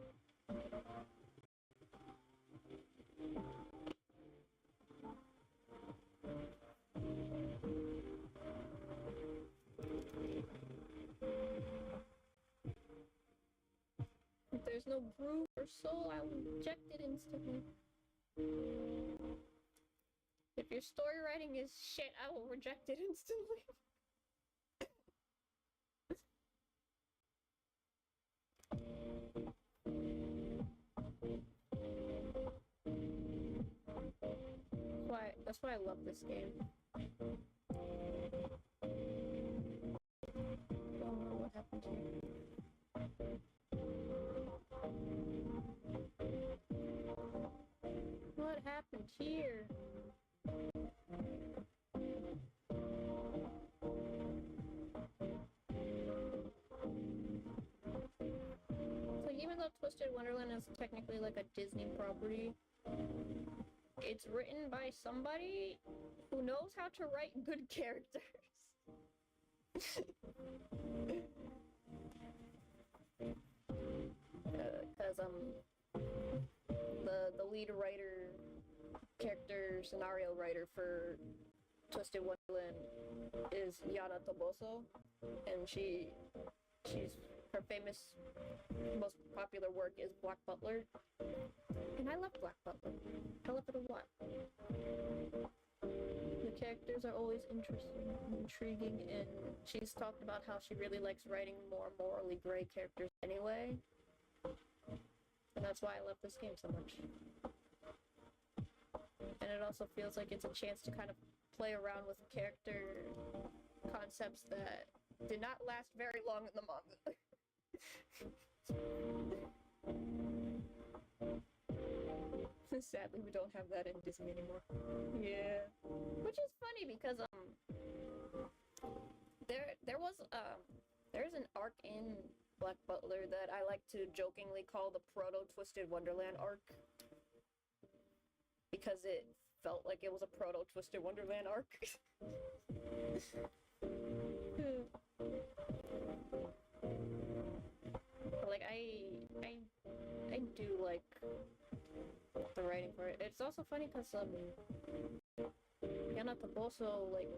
S1: If there's no groove or soul, I'll reject it instantly. If your story writing is shit, I will reject it instantly. That's why I love this game. Don't know what happened here. What happened here? So even though Twisted Wonderland is technically like a Disney property, it's written by somebody who knows how to write good characters. Because the lead writer, character scenario writer for Twisted Wonderland is Yana Toboso, and she's her famous, most popular work is Black Butler, and I love Black Butler. I love it a lot. The characters are always interesting and intriguing, and she's talked about how she really likes writing more morally gray characters anyway. And that's why I love this game so much. And it also feels like it's a chance to kind of play around with character concepts that did not last very long in the manga. Sadly, we don't have that in Disney anymore. Yeah. Which is funny because there's an arc in Black Butler that I like to jokingly call the proto Twisted Wonderland arc, because it felt like it was a proto Twisted Wonderland arc. Like I do like the writing for it. It's also funny because Yana Toboso, like,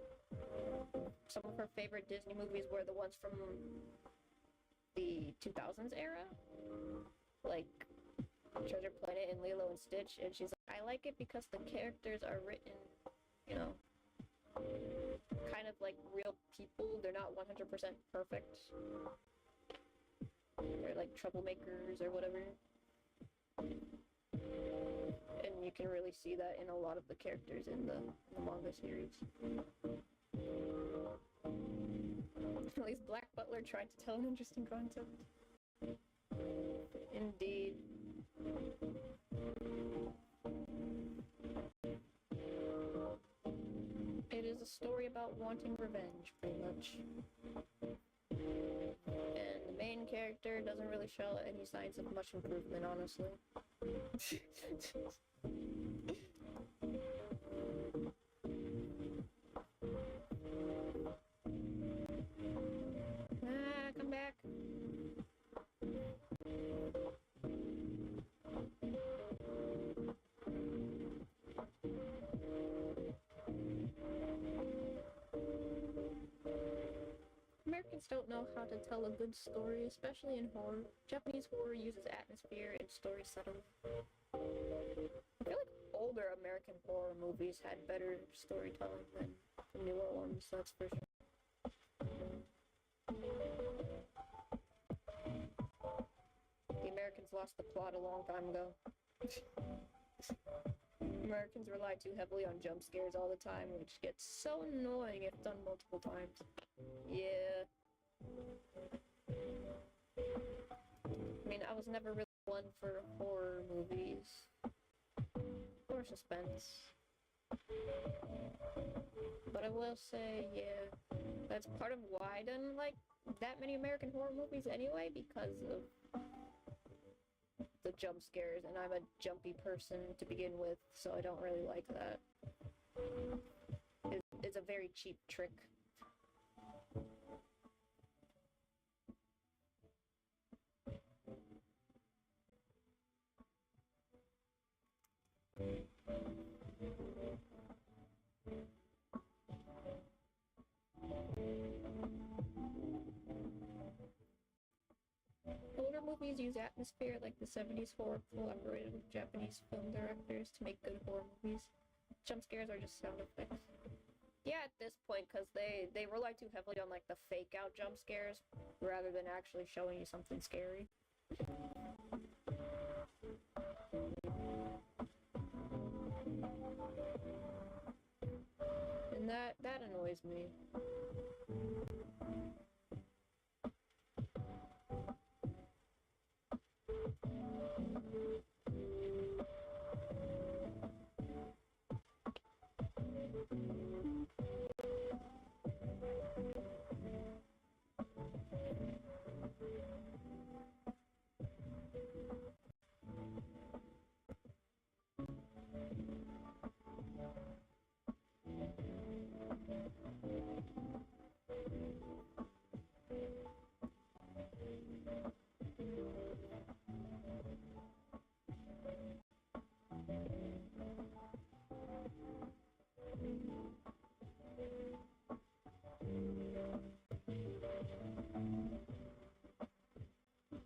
S1: some of her favorite Disney movies were the ones from the 2000s era, like Treasure Planet and Lilo and Stitch, and she's like, I like it because the characters are written, you know, kind of like real people. They're not 100% perfect. They're like troublemakers or whatever. And you can really see that in a lot of the characters in the manga series. At least Black Butler tried to tell an interesting concept. Indeed. It is a story about wanting revenge, pretty much. And the main character doesn't really show any signs of much improvement, honestly. Come back. Americans don't know how to tell a good story, especially in horror. Japanese horror uses atmosphere and story setup. I feel like older American horror movies had better storytelling than the newer ones, that's for sure. The Americans lost the plot a long time ago. Americans rely too heavily on jump scares all the time, which gets so annoying if done multiple times. Yeah. I mean, I was never really one for horror movies. Or suspense. But I will say, yeah, that's part of why I didn't like that many American horror movies anyway, because of the jump scares, and I'm a jumpy person to begin with, so I don't really like that. It's a very cheap trick. Older movies use atmosphere, like the 70s horror collaborated with Japanese film directors to make good horror movies. Jump scares are just sound effects. Yeah, at this point, because they rely too heavily on like the fake out jump scares rather than actually showing you something scary. And that annoys me.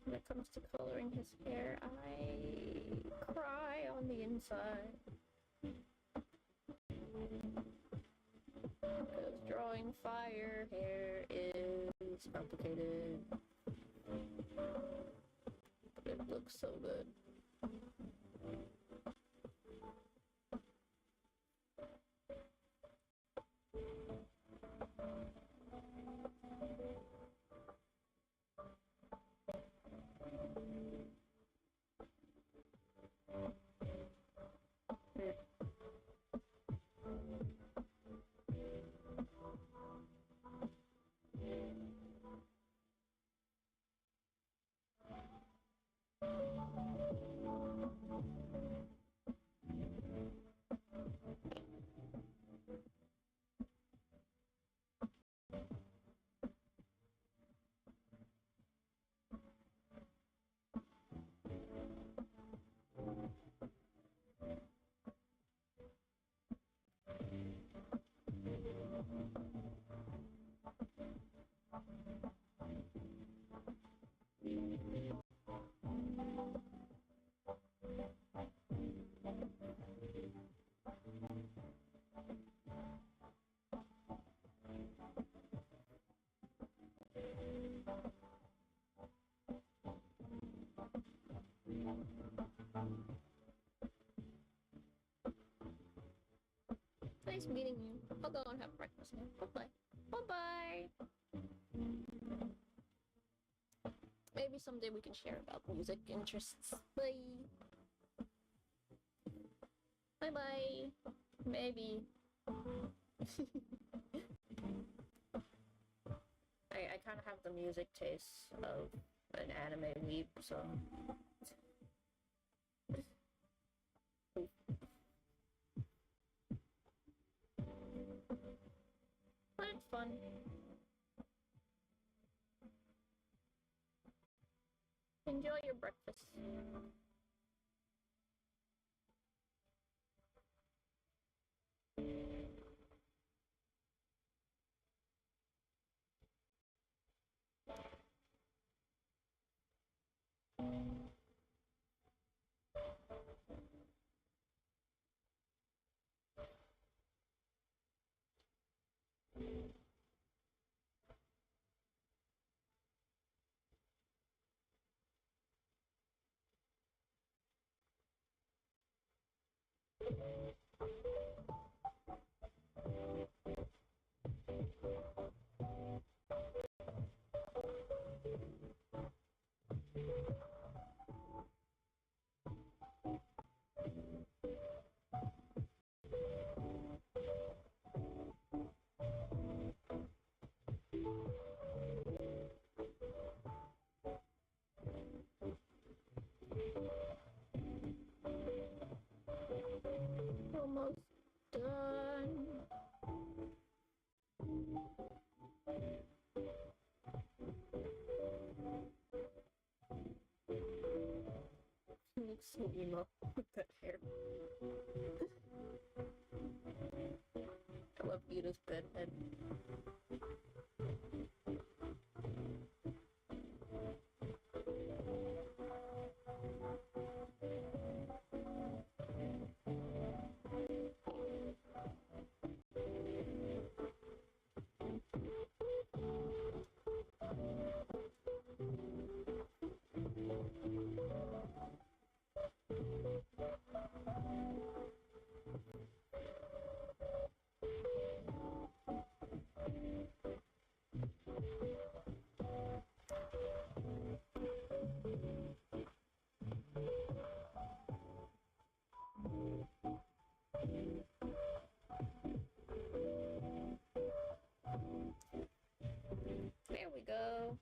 S1: When it comes to coloring his hair, I cry on the inside. Because drawing fire hair is complicated. But it looks so good. Nice meeting you. I'll go and have breakfast now. Bye-bye. Bye-bye! Maybe someday we can share about music interests. Bye! Bye-bye! Maybe. kind of have the music taste of an anime weeb, so... But it's fun. Enjoy your breakfast. Almost done. Looks so emo with that hair. I love Ida's bedhead. There we go.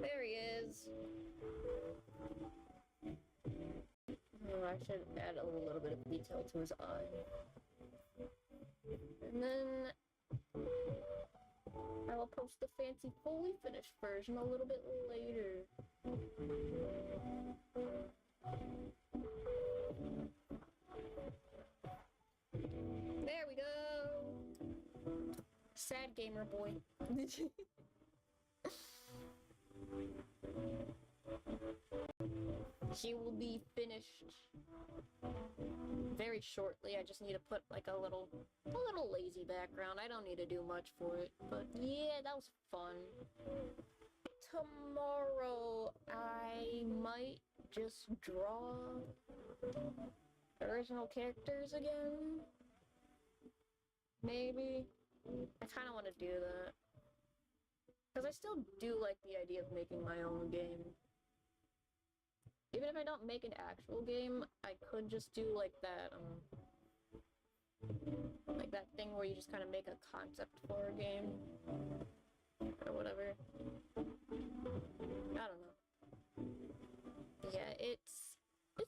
S1: There he is. Oh, I should add a little bit of detail to his eye. And then I will post the fancy fully finished version a little bit later. There we go. Sad gamer boy. He will be finished very shortly. I just need to put like a little lazy background. I don't need to do much for it, but yeah, that was fun. Tomorrow I might just draw original characters again. Maybe. I kind of want to do that. Because I still do like the idea of making my own game. Even if I don't make an actual game, I could just do like that thing where you just kind of make a concept for a game. Or whatever. I don't know. Yeah, it's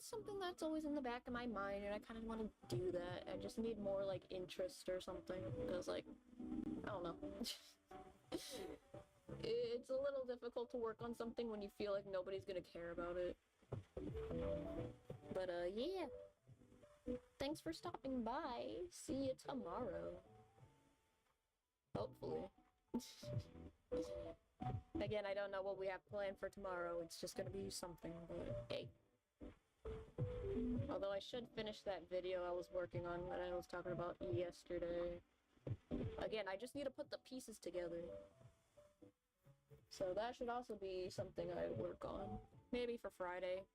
S1: something that's always in the back of my mind, and I kind of want to do that. I just need more, like, interest or something. Because, like, I don't know. It's a little difficult to work on something when you feel like nobody's gonna care about it. But, yeah. Thanks for stopping by. See you tomorrow. Hopefully. Again, I don't know what we have planned for tomorrow. It's just gonna be something, but hey. Although I should finish that video I was working on that I was talking about yesterday. Again, I just need to put the pieces together. So that should also be something I work on. Maybe for Friday.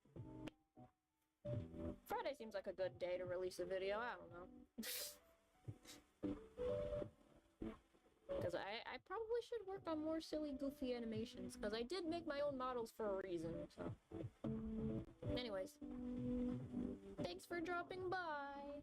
S1: Friday seems like a good day to release a video, I don't know. Because I probably should work on more silly, goofy animations, because I did make my own models for a reason, so. Anyways. Thanks for dropping by!